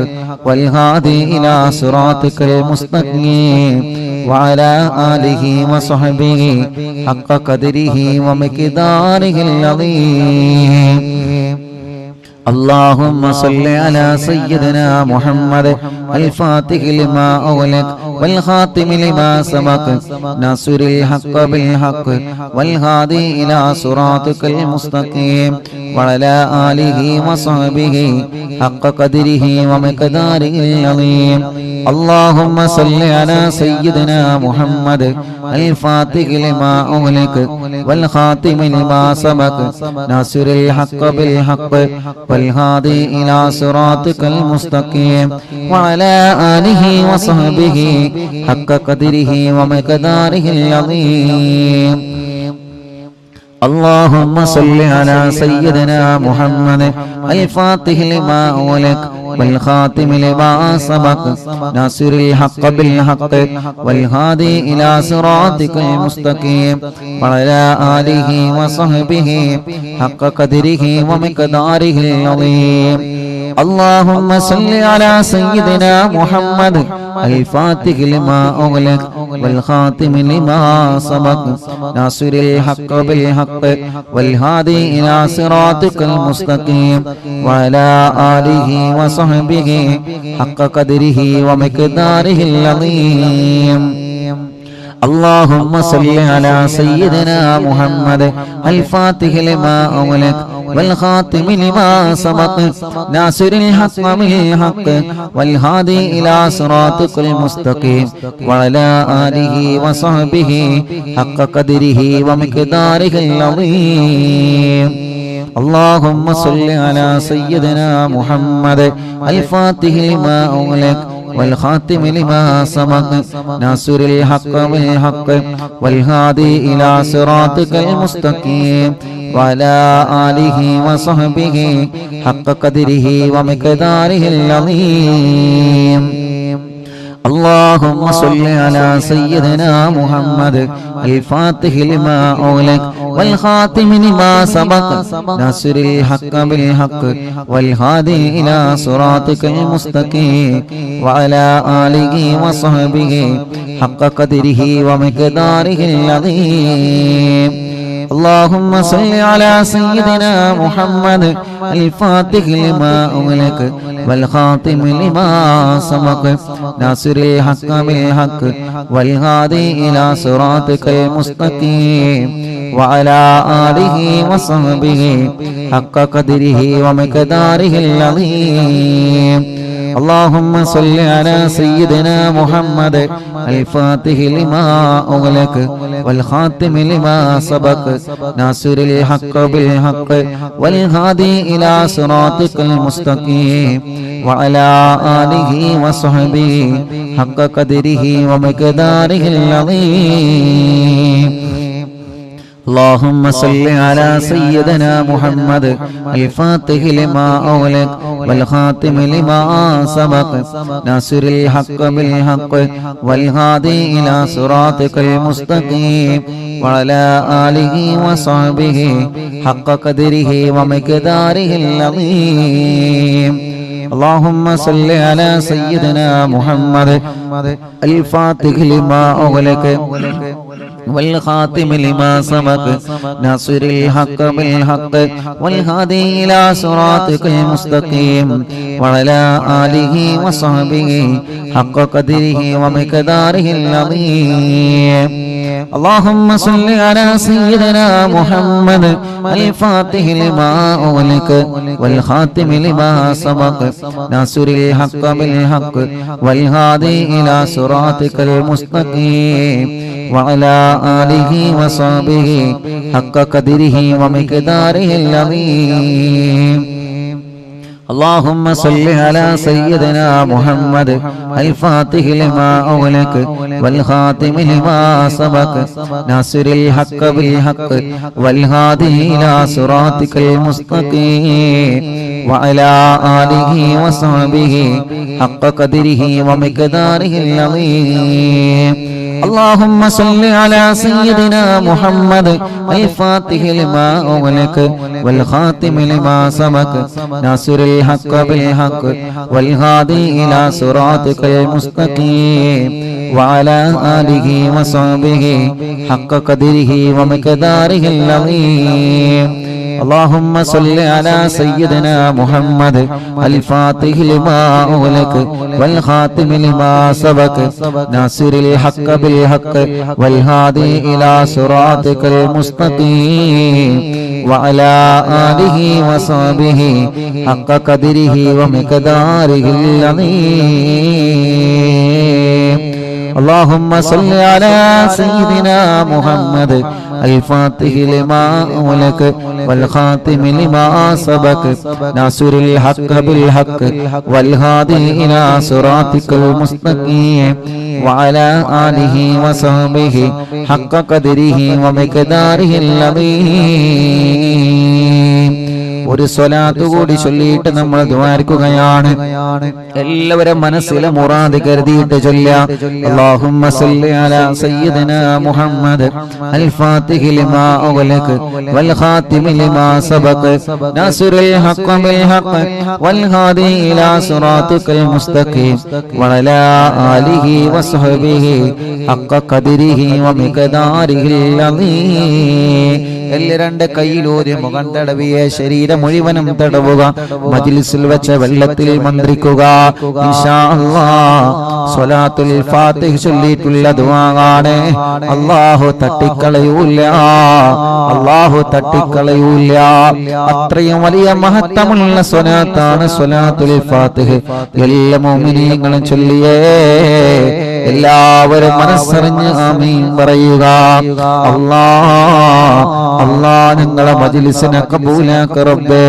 والهادي إلى صراطك المستقيم وعلى آله وصحبه حق قدره ومقداره العظيم. اللهم صل على سيدنا محمد الفاتح لما أغلق والخاتم لما سبق ناصر الحق بالحق والهادي إلى صراطك المستقيم وعلى آله وصحبه حق قدره ومقداره العظيم. اللهم صل على سيدنا محمد الفاتح لما أغلق والخاتم لما سبق ناصر الحق بالحق والهادي إلى صراطك المستقيم وعلى آله وصحبه حق قدره ومقداره العظيم. اللهم صل على سيدنا محمد الفاتح لما أغلق والخاتم لما سبق ناصر الحق بالحق والهادي إلى صراطك المستقيم وعلى آله وصحبه حق قدره ومقداره العظيم. اللهم صل على سيدنا محمد الفاتح لما أغلق والخاتم لما سبق ناصر الحق بالحق والهادي إلى صراطك المستقيم وعلى آله وصحبه حق قدره ومقداره العظيم. اللهم صل على سيدنا محمد الفاتح لما أغلق والخاتم لما سبق ناصر الحق بالحق والهادي إلى صراطك المستقيم وعلى آله وصحبه حق قدره ومقداره العظيم. اللهم صل على سيدنا محمد الفاتح لما أغلق والخاتم لما سبق ناصر الحق بالحق والهادي إلى صراطك المستقيم وعلى آله وصحبه حق قدره ومقداره العظيم. اللهم صل على سيدنا محمد الفاتح لما أغلق والخاتم لما سبق ناصر الحق بالحق والهادي إلى صراطك المستقيم وعلى آله وصحبه حق قدره ومقداره العظيم. اللهم صل على سيدنا محمد الفاتح لما أغلق والخاتم لما سبق ناصر الحق بالحق والهادي إلى صراطك المستقيم وعلى آله وصحبه حق قدره ومقداره العظيم. اللهم صل على سيدنا محمد الفاتح لما أغلق والخاتم لما سبق ناصر الحق بالحق والهادي إلى صراطك المستقيم وعلى آله وصحبه حق قدره ومقداره العظيم. اللهم صل على سيدنا محمد الفاتح لما أغلق والخاتم لما سبق ناصر الحق بالحق والهادي إلى صراطك المستقيم وعلى آله وصحبه حق قدره ومقداره العظيم. اللهم صل على سيدنا محمد الفاتح لما أغلق والخاتم لما سبق ناصر الحق بالحق والهادي إلى صراطك المستقيم وعلى آله وصحبه حق قدره ومقداره العظيم. اللهم صل على سيدنا محمد الفاتح لما أغلق والخاتم لما سبق ناصر الحق بالحق والهادي إلى صراطك المستقيم وعلى آله وصحبه حق قدره ومقداره العظيم. اللهم صل على سيدنا محمد الفاتح لما أغلق والخاتم لما سبق ناصر الحق بالحق والهادي إلى صراطك المستقيم وعلى آله وصحبه حق قدره ومقداره العظيم. اللهم صل على سيدنا محمد الفاتح لما أغلق والخاتم لما سبق ناصر الحق بالحق والهادي إلى صراطك المستقيم وعلى آله وصحبه حق قدره ومقداره العظيم. اللهم صل على سيدنا محمد الفاتح لما أغلق والخاتم لما سبق ناصر الحق بالحق والهادي إلى صراطك المستقيم وعلى آله وصحبه حق قدره ومقداره العظيم. اللهم صل على سيدنا محمد الفاتح لما أغلق والخاتم لما سبق ناصر الحق بالحق والهادي إلى صراطك المستقيم وعلى آله وصحبه حق قدره ومقداره العظيم. ഒരു സ്വലാത്ത് കൂടി ചൊല്ലിയിട്ട് നമ്മൾ ദുആർക്കുകയാണ്. എല്ലാവരും മനസ്സിലെ മുറാദ് കരുതിയിട്ട് ചൊല്ലുക. അല്ലാഹുമ്മ സല്ലി അലാ സയ്യിദിനാ മുഹമ്മദ് അൽ ഫാത്തിഹി ലിമാ ഉഗ്ലിഖ വൽ ഖാതിമി ലിമാ സബഖ നാസിറുൽ ഹഖ് ബിൽ ഹഖ് വൽ ഹാദി ഇലാ സിറാത്തിക്കൽ മുസ്തഖീം വഅലാ ആലിഹി വസ്ഹബിഹി ഹഖ ഖദരിഹി വമിഖദാരിഹിൽ അദീം. രണ്ട് കൈയിലൂരി മുഖം തടവിയെ ശരീരം മുഴുവനും തടവുക. മജ്ലിസിൽ വെച്ച വെള്ളത്തിൽ മന്ത്രിക്കുക. ഇൻഷാ അല്ലാഹ് സ്വലാത്തുൽ ഫാത്തിഹ ചൊല്ലിയിട്ടുള്ള ദുആആണ്. അല്ലാഹു തട്ടിക്കളയൂല, അല്ലാഹു തട്ടിക്കളയൂല. അത്രയും വലിയ മഹത്വമുള്ള സ്വലാത്താണ് സ്വലാത്തുൽ ഫാത്തിഹ. എല്ലാ മുഅ്മിനീങ്ങളും ചൊല്ലിയേ. എല്ലാവരും മനസ്സറിഞ്ഞ് ആമീൻ പറയുക. അല്ലാഹ് ഞങ്ങളെ മജ്ലിസിനെ കബൂലാക്ക റബ്ബേ.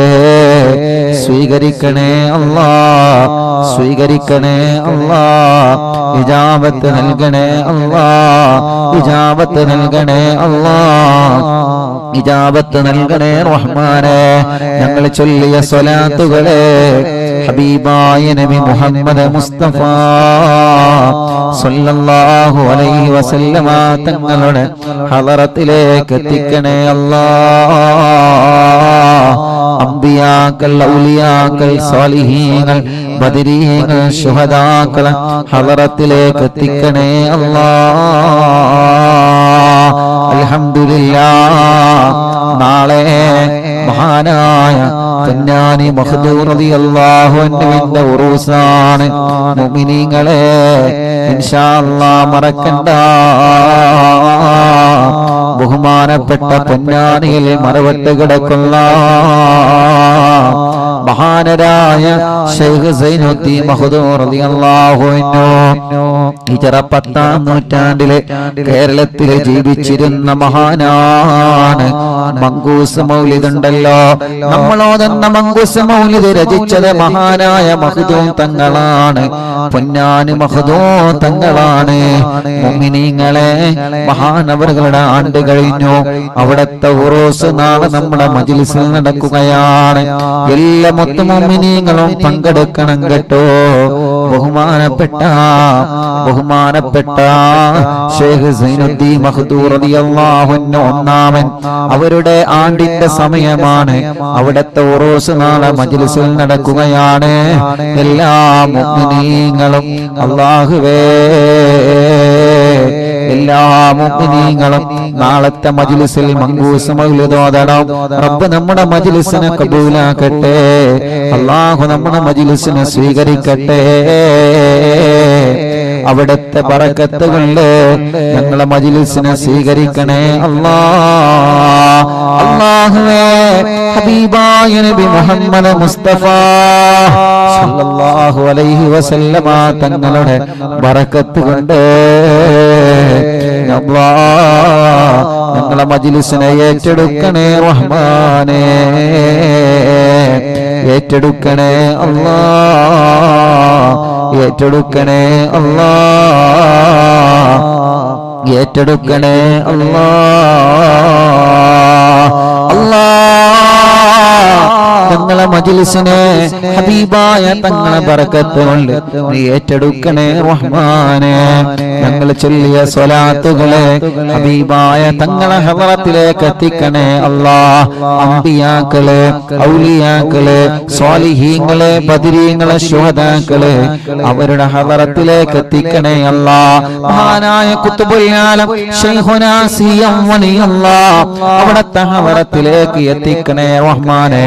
സ്വീകരിക്കണേ അല്ലാഹ്, സ്വീകരിക്കണേ അല്ലാഹ്. ഇജാബത്ത് നൽകണേ അല്ലാഹ്, ഇജാബത്ത് നൽകണേ അല്ലാഹ്, ഇജാബത്ത് നൽകണേ റഹ്മാനേ. ഞങ്ങൾ ചൊല്ലിയ സ്വലാത്തുകളെ ഹബീബായ നബി മുഹമ്മദ് മുസ്തഫ സല്ലല്ലാഹു അലൈഹി വസല്ലമ തങ്ങളുടെ ഹളറത്തിലേക്ക് എത്തിക്കണേ അല്ലാഹ്. അംബിയാക്കൾ, ഔലിയാക്കൾ, സാലിഹീങ്ങൾ, ബദരീങ്ങൾ, ശുഹദാക്കൾ ഹളറത്തിലേക്ക് എത്തിക്കണേ അല്ലാഹ്. അൽഹംദുലില്ലാഹ്. നാളെ മഹാനായ പൊന്നാനി മഖ്ദൂം റളിയല്ലാഹു അൻഹുവിന്റെ ഉറൂസാണ്. മുഅ്മിനീങ്ങളെ ഇൻഷാ അല്ലാഹ് മറക്കണ്ട. ബഹുമാനപ്പെട്ട പൊന്നാനിയിൽ മറവട്ട് കിടക്കുന്ന മഹാനരായ ശൈഖ് സൈനുദ്ദീൻ മഖ്ദൂം റളിയല്ലാഹു അൻഹു ഹിജ്റ 10-ാം നൂറ്റാണ്ടിലെ കേരളത്തിൽ ജീവിച്ചിരുന്ന മഹാനാണ്. മങ്കൂസ് മൗലിദ് ഉണ്ടല്ലോ, നമ്മളോതെന്ന മങ്കൂസ് മൗലിദ് രചിച്ചത് മഹാനായ മഖ്ദൂം തങ്ങളാണ്. പൊന്നാനി മഖ്ദൂം തങ്ങളാണ്. മുഅ്മിനീങ്ങളെ മഹാനവറുകളുടെ ആണ്ട് കഴിഞ്ഞു. അവിടത്തെ ഉറൂസ് നാളെ നമ്മുടെ മജ്ലിസിൽ നടക്കുകയാണ്. എല്ലാ മുഅ്മിനീങ്ങളും പങ്കെടുക്കണം കേട്ടോ. ബഹുമാനപ്പെട്ട ശൈഖ് സൈനുദ്ദീൻ മഖ്ദൂം റളിയല്ലാഹു അൻഹു ഒന്നാമൻ അവരുടെ ആണ്ടിന്റെ സമയമാണ്. അവിടത്തെ ഉറൂസ് നാളെ മജ്ലിസിൽ നടക്കുകയാണ്. എല്ലാ മുഅ്മിനീങ്ങളും അല്ലാഹുവേ, എല്ലാ മുഅ്മിനീങ്ങളും നാളത്തെ മജ്ലിസിൽ മങ്കൂസ് മൗലിദ് ഓതണം. റബ്ബ് നമ്മുടെ മജ്ലിസിനെ കബൂലാക്കട്ടെ. അല്ലാഹു നമ്മുടെ മജ്ലിസിനെ സ്വീകരിക്കട്ടെ. അവിടുത്തെ ബറക്കത്ത് കൊണ്ട് ഞങ്ങളെ മജ്ലിസിനെ സ്വീകരിക്കണേ അല്ലാഹ്. അല്ലാഹുവേ, ഹബീബായ നബി മുഹമ്മദ് മുസ്തഫ സല്ലല്ലാഹു അലൈഹി വസല്ലമ തങ്ങളുടെ ബറക്കത്ത് കൊണ്ട് അല്ലാഹ് ഞങ്ങളെ മജ്ലിസിനെ ഏറ്റെടുക്കണേ റഹ്മാനേ. ഏറ്റെടുക്കണേ അല്ലാഹ്, ഏറ്റെടുക്കണേ അല്ലാഹ്, ഏറ്റെടുക്കണേ അല്ലാഹ്. ഞങ്ങളെ മജ്ലിസിനെ ഹബീബായ തങ്ങളെ ബറക്കത്ത് കൊണ്ട് നീ ഏറ്റെടുക്കണേ റഹ്മാനേ. ഞങ്ങൾ ചൊല്ലിയ സ്വലാത്തുകളെ ഹബീബായ തങ്ങളെ ഹളറത്തിലേക്ക് എത്തിക്കണേ അല്ലാഹ്. അംബിയാക്കളെ, ഔലിയാക്കളെ, സ്വാലിഹീങ്ങളെ, ബദരീങ്ങളെ, ശുഹദാക്കളെ അവരുടെ ഹളറത്തിലേക്ക് എത്തിക്കണേ അല്ലാഹ്. മഹാനായ ഖുത്ബുൽ ആലം ശൈഖുനാ സിയം വലിയല്ലാഹ് അവിടത്തെ ഹളറത്തിലേക്ക് എത്തിക്കണേ റഹ്മാനേ.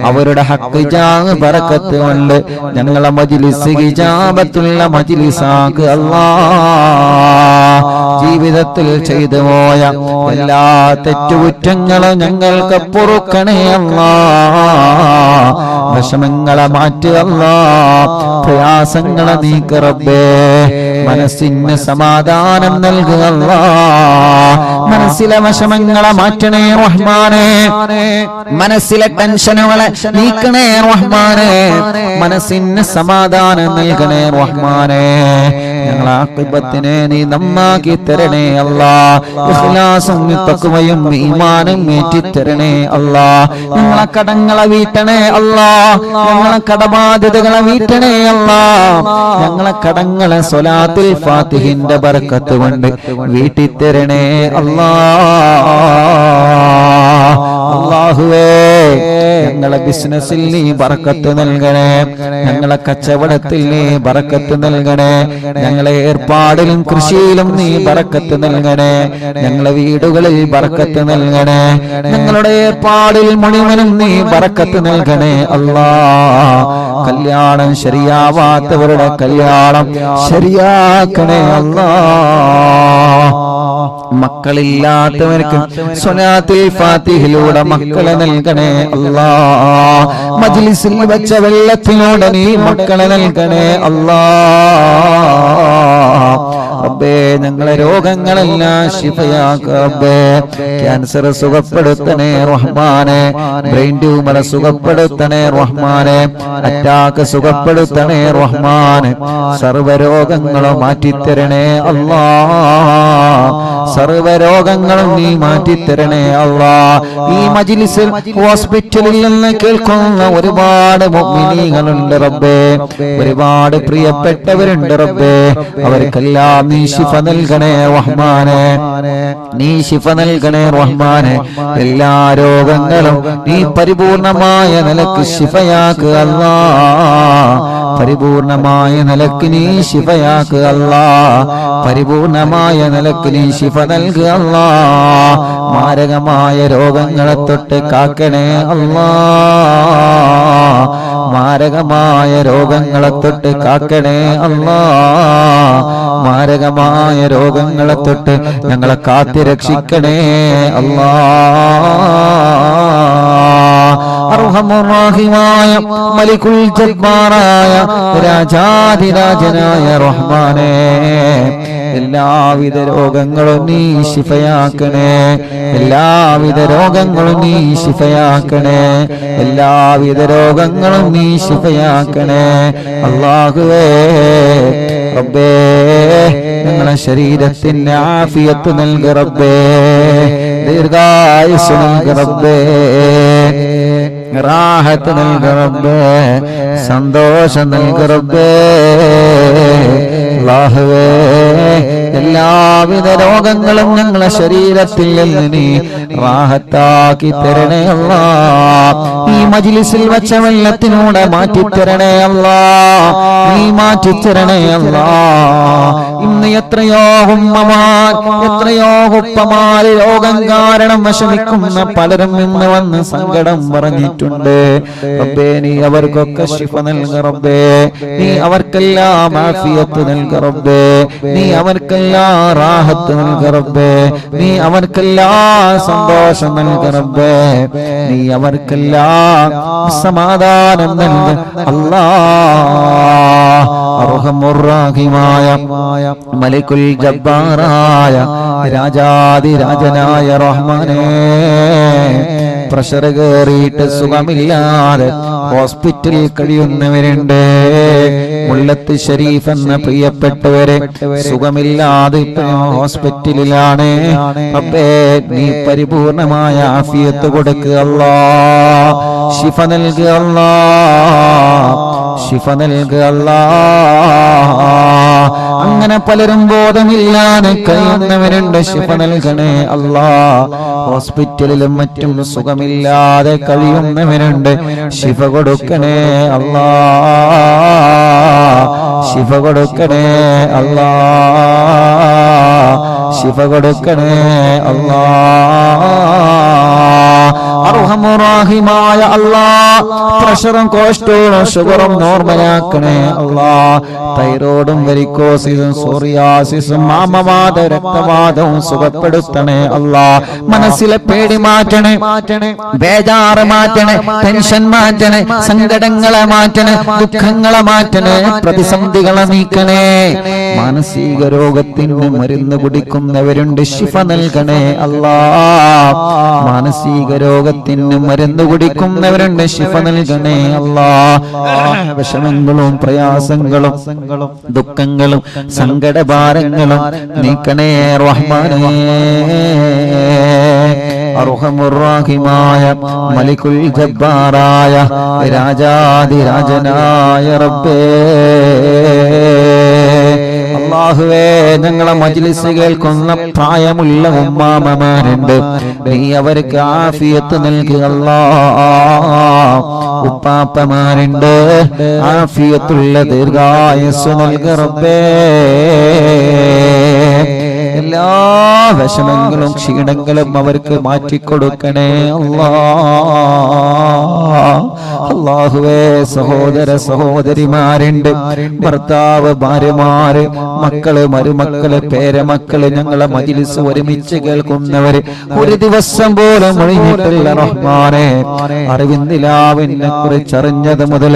അവരുടെ ഹഖ് ജാഹ് ബറക്കത്ത് കൊണ്ട് ഞങ്ങളെ മജ്ലിസ് ഇജാബത്തുള്ള മജ്ലിസാക്ക് അല്ലാഹ്. ജീവിതത്തിൽ ചെയ്തു പോയ എല്ലാ തെറ്റുകുറ്റങ്ങളും ഞങ്ങൾക്ക് പൊറുക്കണേ അല്ലാഹ്. വിഷമങ്ങളെ മാറ്റുക അല്ലാഹ്, പ്രയാസങ്ങളെ നീക്ക് റബ്ബേ. മനസ്സിന് സമാധാനം നൽകുക അല്ലാഹ്. മനസ്സിലെ വിഷമങ്ങളെ മാറ്റണേ റഹ്മാനേ. മനസ്സിലെ ടെൻഷനുകളെ നീക്കണേ റഹ്മാനേ. മനസ്സിന് സമാധാനം നൽകണേ റഹ്മാനേ. ഞങ്ങളെ ആഖിബത്തിനെ നീ നന്നാക്കി തരണേ അല്ലാ. ഇഖ്ലാസും തഖ്വയും ഈമാനും ഏറ്റിത്തരണേ അല്ലാ. ഞങ്ങളെ കടങ്ങളെ വീട്ടണേ അല്ലാ. ഞങ്ങളെ കടബാധ്യതകളെ വീട്ടണേ അല്ലാ. ഞങ്ങളെ കടങ്ങളെ സ്വലാത്തുൽ ഫാത്തിഹിന്റെ ബർക്കത്ത് കൊണ്ട് വീട്ടിത്തരണേ അല്ലാ. അല്ലാഹുവേ ഞങ്ങളെ ബിസിനസ്സിൽ നീ ബർക്കത്ത് നൽകണേ. ഞങ്ങളെ കച്ചവടത്തിൽ നീ ബർക്കത്ത് നൽകണേ. ഞങ്ങളെ ഏർപ്പാടിലും കൃഷിയിലും നീ ബർക്കത്ത് നൽകണേ. ഞങ്ങളെ വീടുകളിൽ ബർക്കത്ത് നൽകണേ. ഞങ്ങളുടെ ഏർപ്പാടിൽ മുഴുവനും നീ ബർക്കത്ത് നൽകണേ അല്ലാ. കല്യാണം ശരിയാവാത്തവരുടെ കല്യാണം ശരിയാക്കണേ അല്ലാ. മക്കളില്ലാത്തവർക്ക് സ്വലാത്തുൽ ഫാത്തിഹിലൂടെ മക്കളെ നൽകണേ അല്ലാ. മജ്ലിസിൽ വെച്ച വെള്ളത്തിലൂടെ നീ മക്കളെ നൽകണേ അല്ലാ. റബ്ബേ ഞങ്ങളെ രോഗങ്ങളെല്ലാം ശിഫയാക്ക റബ്ബേ. ക്യാൻസർ സുഖപ്പെടുത്തണേ റഹ്മാനെ. ബ്രെയിൻ ട്യൂമർ സുഖപ്പെടുത്തണേ റഹ്മാനെ. അറ്റാക്ക് സുഖപ്പെടുത്തണേ റഹ്മാനെ. സർവ്വരോഗങ്ങളും മാറ്റിത്തരണേ അല്ലാ. സർവ്വരോഗങ്ങളും നീ മാറ്റിത്തരണേ അല്ലാ. ഈ മജ്ലിസിൽ ഹോസ്പിറ്റലിൽ നിന്ന് കേൾക്കുന്ന ഒരുപാട് മുഅ്മിനീങ്ങളുണ്ട് റബ്ബേ. ഒരുപാട് പ്രിയപ്പെട്ടവരുണ്ട് റബ്ബേ. അവർക്കെല്ലാം നീ ശിഫ നൽകണേ റഹ്മാനെ. നീ ശിഫ നൽകണേ റഹ്മാനെ. എല്ലാ രോഗങ്ങളും നീ പരിപൂർണമായ നിലക്ക് ശിഫയാക്കുക അല്ലാ. പരിപൂർണമായ നിലക്ക് നീ ശിഫയാക്കുക അല്ലാ. പരിപൂർണമായ നിലക്ക് നീ ശിഫ നൽകുക അല്ലാ. മാരകമായ രോഗങ്ങളെ തൊട്ട് കാക്കണേ അല്ലാ. മാരകമായ രോഗങ്ങളെ തൊട്ട് കാക്കണേ അല്ലാ. മാരകമായ രോഗങ്ങളെ തൊട്ട് ഞങ്ങളെ കാത്തിരക്ഷിക്കണേ അല്ലാ. അർഹമുർ റഹീമായ മലികുൽ ജബ്ബാറായ രാജാധിരാജനായ റഹ്മാനേ, എല്ലാവിധ രോഗങ്ങളും നീ ശിഫയാക്കണേ. എല്ലാവിധ രോഗങ്ങളും നീ ശിഫയാക്കണേ. എല്ലാവിധ രോഗങ്ങളും നീ ശിഫയാക്കണേ അല്ലാഹുവേ. റബ്ബേ ഞങ്ങളെ ശരീരത്തിന് ആഫിയത്ത് നൽകി റബ്ബേ. ദീർഘായുസ്സ് നൽകി റബ്ബേ. റാഹത്ത് നൽകി റബ്ബേ. സന്തോഷം നൽകി റബ്ബേ. അല്ലാഹുവേ എല്ലാവിധ രോഗങ്ങളും ഞങ്ങളെ ശരീരത്തിൽ നിന്ന് നീ റാഹത്താക്കി തരണേ അല്ലാ. ഈ മജ്ലിസിൽ വെച്ച വെള്ളത്തിലൂടെ മാറ്റിത്തരണേ അല്ലാ. നീ മാറ്റിത്തരണേ അല്ലാ. ഇന്ന് എത്രയോ ഉമ്മമാർ, എത്രയോ ഉപ്പമാർ രോഗം കാരണം വിഷമിക്കുന്ന പലരും ഇന്ന് വന്ന് സങ്കടം പറഞ്ഞിട്ടുണ്ട് റബ്ബേ. നീ അവർക്കൊക്കെ ശിഫ നൽക റബ്ബേ. നീ അവർക്കെല്ലാം ആഫിയത്ത് നൽക റബ്ബേ. നീ അവർക്കെല്ലാം റാഹത്ത് നൽക റബ്ബേ. നീ അവർക്കെല്ലാം സന്തോഷം നൽക റബ്ബേ. നീ അവർക്കെല്ലാം സമാധാനം നൽക അല്ലാ. അർഹമുർ റഹീമായ മലികുൽ ജബ്ബാറായ രാജാധിരാജനായ റഹ്മാനേ, പ്രഷർ കയറിയിട്ട് സുഖമില്ലാതെ ഹോസ്പിറ്റലിൽ കഴിയുന്നവരുണ്ട്. മുല്ലത്ത് ഷരീഫ് എന്ന പ്രിയപ്പെട്ടവരെ സുഖമില്ലാതെ ഹോസ്പിറ്റലിലാണ്. റബ്ബേ നീ പരിപൂർണമായ ആഫിയത്ത് കൊടുക്കുക അല്ലാ. ശിഫ നൽകുക അല്ലാ. ശിഫ നൽകുക അല്ലാ. അങ്ങനെ പലരും ബോധമില്ലാതെ കഴിയുന്നവരുണ്ട്. ശിഫ നൽകണേ അല്ലാ. ഹോസ്പിറ്റലിലും മറ്റും സുഖമില്ലാതെ കഴിയുന്നവരുണ്ട്. ശിഫ കൊടുക്കണേ അല്ലാ. ശിഫ കൊടുക്കണേ അല്ലാ. ശിഫ കൊടുക്കണേ അല്ലാ. അർഹമുർ റഹീമായ അല്ലാ, പ്രഷറും കൊളസ്ട്രോളും ഷുഗറും നോർമലാക്കണേ അല്ലാ. തൈറോയിഡും വെരിക്കോസിസും സോറിയാസിസും മാമവാദ രക്തവാദവും സുഖപ്പെടുത്തണേ അല്ലാ. മനസ്സിലെ പേടി മാറ്റണേ, ബേജാറ് മാറ്റണേ, ടെൻഷൻ മാറ്റണേ, സങ്കടങ്ങളെ മാറ്റണേ, ദുഃഖങ്ങളെ മാറ്റണേ, പ്രതിസന്ധികളെ നീക്കണേ. മാനസിക രോഗത്തിന് മരുന്ന് കുടിക്കുന്നവരുണ്ട്. ശിഫ നൽകണേ അല്ലാ. മാനസിക രോഗത്തിന് രോഗത്തിന് മരുന്ന് കുടിക്കുന്നവരുണ്ട്, ശിഫ നൽകണേ അല്ലാ. വിഷമങ്ങളും പ്രയാസങ്ങളും ദുഃഖങ്ങളും സങ്കടഭാരങ്ങളും നീക്കണേ റഹ്മാനേ. അർഹമുർറഹീമായ മലികുൽ ജബ്ബാറായ രാജാധിരാജനായ റബ്ബേ, അല്ലാഹുവേ, ഞങ്ങളെ മജ്ലിസ് കേൾക്കുന്ന പ്രായമുള്ള ഉമ്മാമമാരുണ്ട്, നീ അവർക്ക് ആഫിയത്ത് നൽകുക അല്ലാഹ്. ഉപ്പാപ്പമാരുണ്ട്, ആഫിയത്തുള്ള ദീർഘായുസ്സ് നൽകുക റബ്ബേ. എല്ലാ വിഷമങ്ങളും ക്ഷീണങ്ങളും അവർക്ക് മാറ്റിക്കൊടുക്കണേ അല്ലാഹുവേ. സഹോദര സഹോദരിമാരുണ്ട്, ഭർത്താവ്, ഭാര്യമാര്, മക്കള്, മരുമക്കള്, പേരമക്കള്, ഞങ്ങളെ മജ്ലിസ് ഒരുമിച്ച് കേൾക്കുന്നവര് ഒരു ദിവസം പോലും ഒഴിഞ്ഞിട്ടില്ല റഹ്മാനെ. അറിവിന്ദിലാവിനെ കുറിച്ചറിഞ്ഞത് മുതൽ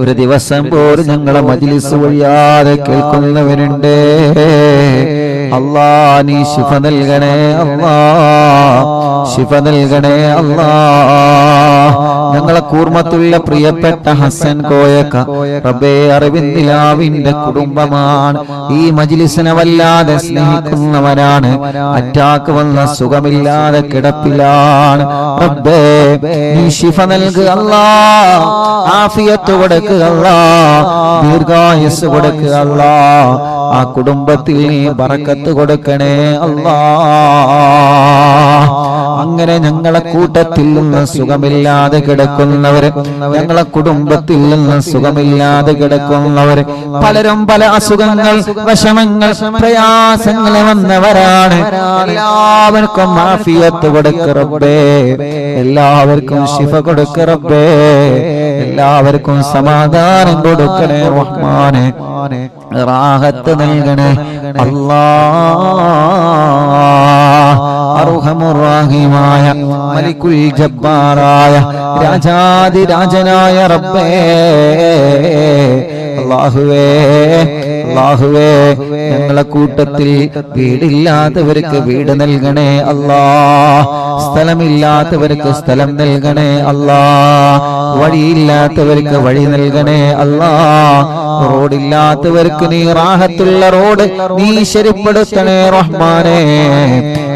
ഒരു ദിവസം പോലും ഞങ്ങളെ മജ്ലിസ് ഒഴിയാതെ കേൾക്കുന്നവരുണ്ട്. അല്ലാ, നീ ശിഫ നൽകണേ അല്ലാ, ശിഫ നൽകണേ അല്ലാ. ഞങ്ങളെ കൂർമ്മത്തുള്ള പ്രിയപ്പെട്ട ഹസൻ കോയക്ക റബ്ബേ, അറിവിന്ദിലാവിന്റെ കുടുംബമാണ്. ഈ മജ്ലിസിനെ വല്ലാതെ സ്നേഹിക്കുന്നവരാണ്. അറ്റാക്ക് വന്ന സുഖമില്ലാതെ കിടപ്പിലാണ്. റബ്ബേ, നീ ശിഫ നൽകുക അല്ലാ, ആഫിയത്ത് കൊടുക്കുക അല്ലാ, ദീർഘായുസ്സ് കൊടുക്കുക അല്ലാ. ആ കുടുംബത്തിൽ നീ ബറക്കത്ത് കൊടുക്കണേ അല്ലാ. അങ്ങനെ ഞങ്ങളെ കൂട്ടത്തിൽ നിന്ന് സുഖമില്ലാതെ കിടക്കുന്നവര്, ഞങ്ങളെ കുടുംബത്തിൽ നിന്ന് സുഖമില്ലാതെ കിടക്കുന്നവര്, പലരും പല അസുഖങ്ങൾ, വിഷമങ്ങൾ, പ്രയാസങ്ങൾ വന്നവരാണ്. എല്ലാവർക്കും ആഫിയത്ത് കൊടുക്ക റബ്ബേ, എല്ലാവർക്കും ശിഫ കൊടുക്ക റബ്ബേ, എല്ലാവർക്കും സമാധാനം കൊടുക്കണേ റഹ്മാനെ. റാഹത്ത് നൽകണേ അല്ലാഹ്. അർഹമുർറഹീമായ മലികുൽ ജബ്ബാറായ രാജാധിരാജനായ റബ്ബേ, അല്ലാഹുവേ, അല്ലാഹുവേ, ഞങ്ങളെ കൂട്ടത്തിൽ വീടില്ലാത്തവർക്ക് വീട് നൽകണേ അല്ലാ, സ്ഥലമില്ലാത്തവർക്ക് സ്ഥലം നൽകണേ അല്ലാ, വഴിയില്ലാത്തവർക്ക് വഴി നൽകണേ അല്ലാ, റോഡില്ലാത്തവർക്ക് നീ റാഹത്തുള്ള റോഡ് നീ ശരിപ്പെടുത്തണേ റഹ്മാനേ.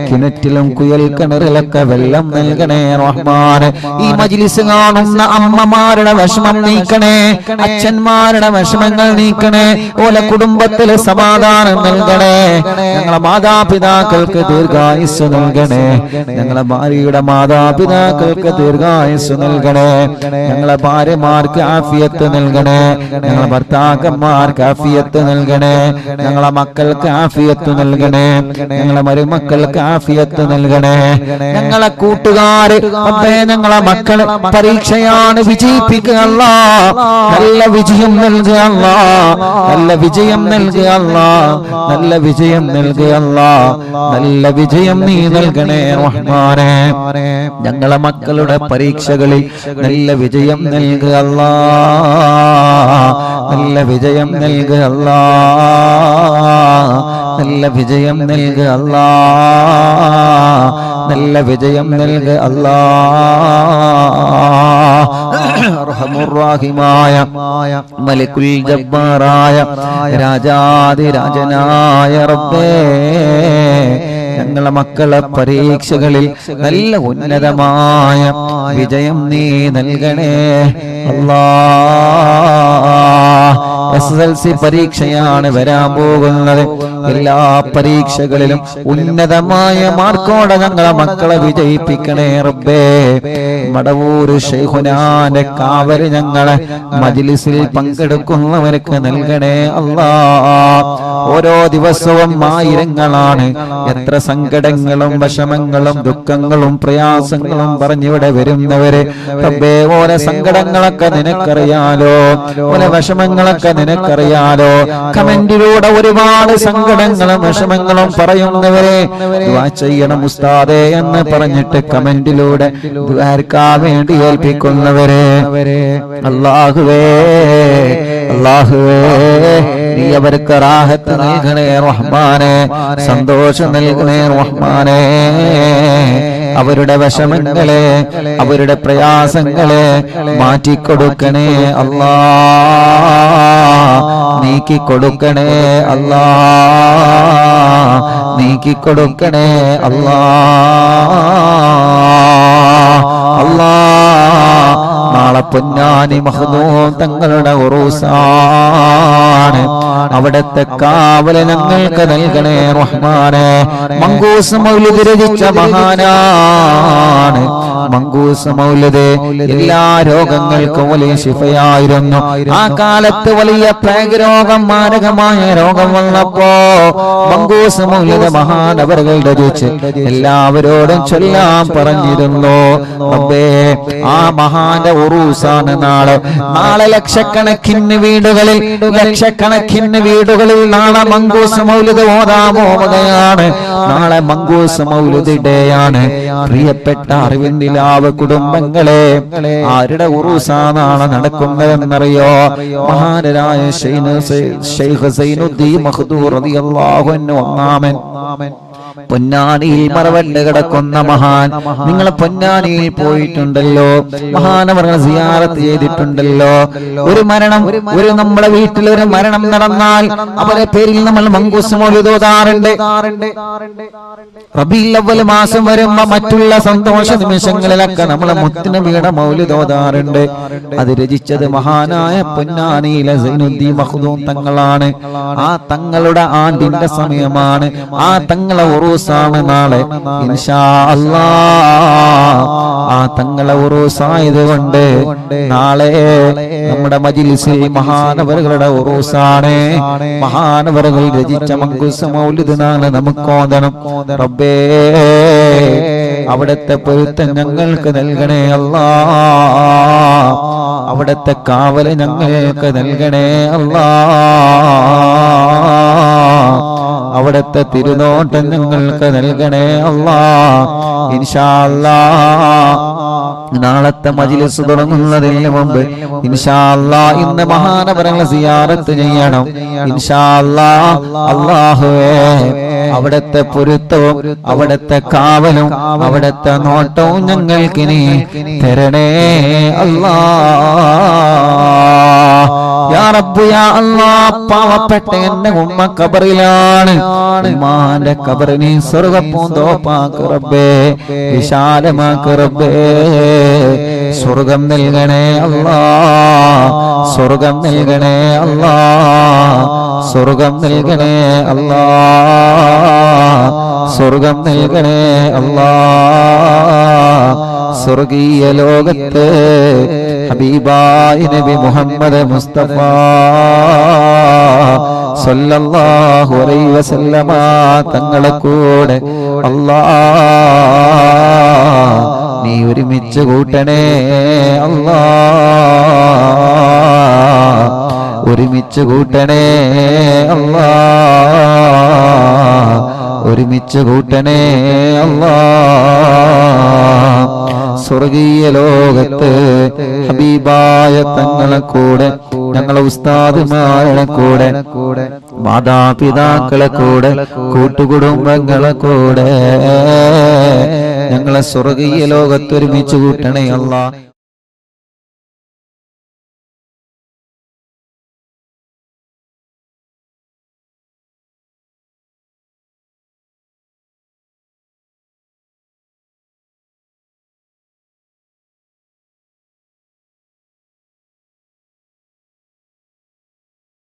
കിണറ്റിലും കുയൽ കിണറിലൊക്കെ വെള്ളം നൽകണേ റഹ്മാനെ. ഈ മജ്ലിസ് കാണുന്ന അമ്മമാരുടെ വിഷമം നീക്കണേ, അച്ഛന്മാരുടെ വിഷമങ്ങൾ നീക്കണേ, ഓല കുടുംബത്തില് സമാധാനം നൽകണേ. ഞങ്ങളെ മാതാപിതാക്കൾക്ക് ദീർഘായുസ് നൽകണേ, ഞങ്ങളെ ഭാര്യയുടെ മാതാപിതാക്കൾക്ക് ദീർഘായുസ് നൽകണേ, ഞങ്ങളെ ഭാര്യമാർക്ക് ആഫിയത്ത് നൽകണേ, ഞങ്ങളെ ഭർത്താക്കന്മാർക്ക് ആഫിയത്ത് നൽകണേ, ഞങ്ങളെ മക്കൾക്ക് ആഫിയത്ത് നൽകണേ, ഞങ്ങളെ മരുമക്കൾക്ക് ആഫിയത്ത് നൽകണേ. ഞങ്ങളെ കൂട്ടുകാര്, ഞങ്ങളെ മക്കള് പരീക്ഷയാണ്, വിജയിപ്പിക്കുക അല്ലാഹ്, നല്ല വിജയം നൽകുക അല്ലാഹ്, നല്ല വിജയം നൽകുക അല്ലാഹ്, നല്ല വിജയം നൽകുക അല്ലാഹ്, നല്ല വിജയം നീ നൽകണേ റഹ്മാനേ. ഞങ്ങളെ മക്കളുടെ പരീക്ഷകളിൽ നല്ല വിജയം നൽകുക അല്ലാഹ്, നല്ല വിജയം നൽകുക അല്ലാഹ്, നല്ല വിജയം നൽകുക അല്ലാഹ്, നല്ല വിജയം നൽകുക അല്ലാഹ്. അർഹമുർറഹീമായ മലികുൽ ജബ്ബാറായ രാജാധിരാജനായ റബ്ബേ, ഞങ്ങളെ മക്കളെ പരീക്ഷകളിൽ നല്ല ഉന്നതമായ വിജയം നീ നൽകണേ അല്ലാഹ്. SSLC പരീക്ഷയാണ് വരാൻ പോകുന്നത്. എല്ലാ പരീക്ഷകളിലും ഉന്നതമായ മാർക്കോടെ ഞങ്ങളെ മക്കളെ വിജയിപ്പിക്കണേ റബ്ബേ. മടവൂര് ശൈഖുനാന്റെ കാവല് ഞങ്ങളെ മജ്ലിസിൽ പങ്കെടുക്കുന്നവർക്ക് നൽകണേ അല്ലാഹ്. ഓരോ ദിവസവും ആയിരങ്ങളാണ് എത്ര സങ്കടങ്ങളും വിഷമങ്ങളും ദുഃഖങ്ങളും പ്രയാസങ്ങളും പറഞ്ഞിവിടെ വരുന്നവര്. റബ്ബേ, ഓരോ സങ്കടങ്ങളൊക്കെ നിനക്കറിയാലോ, ഓരോ വിഷമങ്ങളൊക്കെ നിനക്കറിയാലോ. കമന്റിലൂടെ ഒരുപാട് സങ്കടങ്ങളും വിഷമങ്ങളും പറയുന്നവരെ ദുആ ചെയ്യണം ഉസ്താദേ എന്ന് പറഞ്ഞിട്ട് കമന്റിലൂടെ ദുആർക്കാൻ വേണ്ടി ഏൽപ്പിക്കുന്നവരെ, അല്ലാഹുവേ, അല്ലാഹുവേ നീ അവർക്ക് റാഹത്ത് നൽകണേ റഹ്മാനേ, സന്തോഷം നൽകണേ റഹ്മാനേ. അവരുടെ വിഷമങ്ങളെ അവരുടെ പ്രയാസങ്ങളെ മാറ്റിക്കൊടുക്കണേ അല്ലാ, നീക്കിക്കൊടുക്കണേ അല്ലാ, നീക്കിക്കൊടുക്കണേ അല്ലാ. അല്ലാ നാളെ പൊന്നാനി മഖ്ദൂം തങ്ങളുടെ ഉറൂസാണ്, അവിടത്തെ കാവല് ഞങ്ങൾക്ക് നൽകണേ റഹ്മാനേ. മങ്കൂസ് മൗലിദ് രചിച്ച മഹാനാണ്. മങ്കൂസ് മൗലിദ് എല്ലാ രോഗങ്ങൾക്കും വലിയ ശിഫയായിരുന്നു. ആ കാലത്ത് വലിയ പ്ലേഗ് രോഗം, മാരകമായ രോഗം വന്നപ്പോ മങ്കൂസ് മൗലിദ് മഹാനവറുകൾ രചിച്ച് എല്ലാവരോടും ചൊല്ലാൻ പറഞ്ഞിരുന്നു. റബ്ബേ ആ മഹാന്റെ ഉറൂസാണ് നാളെ ലക്ഷക്കണക്കിന് വീടുകളിൽ നാളെ മങ്കൂസ് മൗലിദ് ഓതാൻ പോവുകയാണ്. നാളെ മങ്കൂസ് മൗലിദ് ഡേയാണ്. പ്രിയപ്പെട്ട അറിവിന്ദിലാവ് കുടുംബങ്ങളെ, ആരുടെ ഉറൂസാ നാളെ നടക്കുന്നതെന്നറിയോ? മഹാനരായ ശൈഖ് സൈനുദ്ദീൻ മഖ്ദൂർ റളിയല്ലാഹു അൻഹു ഒന്നാമൻ പൊന്നാനിയിൽ മറവണ്ട് കിടക്കുന്ന മഹാൻ. നിങ്ങൾ പൊന്നാനിയിൽ പോയിട്ടുണ്ടല്ലോ, മഹാനവറുകളെ സിയാറത്ത് ചെയ്തിട്ടുണ്ടല്ലോ. ഒരു മരണം, നമ്മുടെ വീട്ടിൽ ഒരു മരണം നടന്നാൽ അവരുടെ പേരിൽ നമ്മൾ മങ്കൂസ് മൗലിദ് ഓതാറുണ്ട്. റബീഉൽ അവ്വൽ മാസം വരുമ്പോ മറ്റുള്ള സന്തോഷ നിമിഷങ്ങളിലൊക്കെ നമ്മൾ മുത്തുനബിയുടെ മൗലിദ് ഓതാറുണ്ട്. അത് രചിച്ചത് മഹാനായ പൊന്നാനിയിലെ സൈനുദ്ദീൻ മഖ്ദൂം തങ്ങളാണ്. ആ തങ്ങളുടെ ആണ്ടിന്റെ സമയമാണ്. ആ തങ്ങളെ ഉറൂസാണ് നാളെ ഇൻഷാ അല്ലാഹ്. ആ തങ്ങളെ ഉറൂസായതുകൊണ്ട് നാളെ നമ്മുടെ മജ്‌ലിസിൽ മഹാനവറുകളുടെ ഉറൂസാണ്. മഹാനവറുകൾ രചിച്ച മങ്കൂസ് മൗലിദ് നാളെ നമുക്ക് ഓതണം. റബ്ബേ അവിടുത്തെ പൊരുത്തം ഞങ്ങൾക്ക് നൽകണേ അല്ലാഹ്, അവിടുത്തെ കാവല് ഞങ്ങൾക്ക് നൽകണേ അല്ലാഹ്, അവിടുത്തെ തിരുനോട്ടം ഞങ്ങൾക്ക് നൽകണേ അല്ലാഹ്. ഇൻഷാ അല്ലാഹ് നാളത്തെ മജ്‌ലിസ് തുടങ്ങുന്നതിന് മുമ്പ് ഇൻഷാ അല്ലാഹ് ഇന്ന് മഹാനവറുകളെ സിയാറത്ത് ചെയ്യണം. ഇൻഷാ അല്ലാഹ്. അല്ലാഹുവേ അവിടുത്തെ പൊരുത്തവും അവിടുത്തെ കാവലും അവിടുത്തെ നോട്ടവും ഞങ്ങൾക്ക് നീ തരണേ അല്ലാഹ്. യാ റബ്ബ് യാ അല്ലാഹ്. പാവപ്പെട്ട എന്റെ ഉമ്മ ഖബറിലാണ്. ഉമ്മാന്റെ ഖബറിനെ സ്വർഗ്ഗപ്പൂന്തോപ്പാക്ക് റബ്ബേ, വിശാലമാക്ക് റബ്ബേ. സ്വർഗം നൽകണേ അല്ലാഹ്, സ്വർഗം നൽകണേ അല്ലാഹ്, സ്വർഗം നൽകണേ അല്ലാഹ്, സ്വർഗം നൽകണേ അല്ലാഹ്. സ്വർഗീയ ലോകത്ത് ഹബീബായ നബി മുഹമ്മദ് മുസ്തഫ സല്ലല്ലാഹു അലൈഹി വസല്ലമ തങ്ങളെ കൂടെ അല്ലാഹ് നീ ഒരുമിച്ച് കൂട്ടണേ അല്ലാഹ്, ഒരുമിച്ച് കൂട്ടണേ അല്ലാഹ്, ഒരുമിച്ച് കൂട്ടണേ അല്ലാഹ്. സ്വർഗീയ ലോകത്ത് ഹബീബായ തങ്ങളെ കൂടെ, ഞങ്ങളെ ഉസ്താദുമാരുടെ കൂടെ, മാതാപിതാക്കളെ കൂടെ, കൂട്ടുകുടുംബങ്ങളെ കൂടെ ഞങ്ങളെ സ്വർഗീയ ലോകത്ത് ഒരുമിച്ച് കൂട്ടണേ അല്ലാഹ്.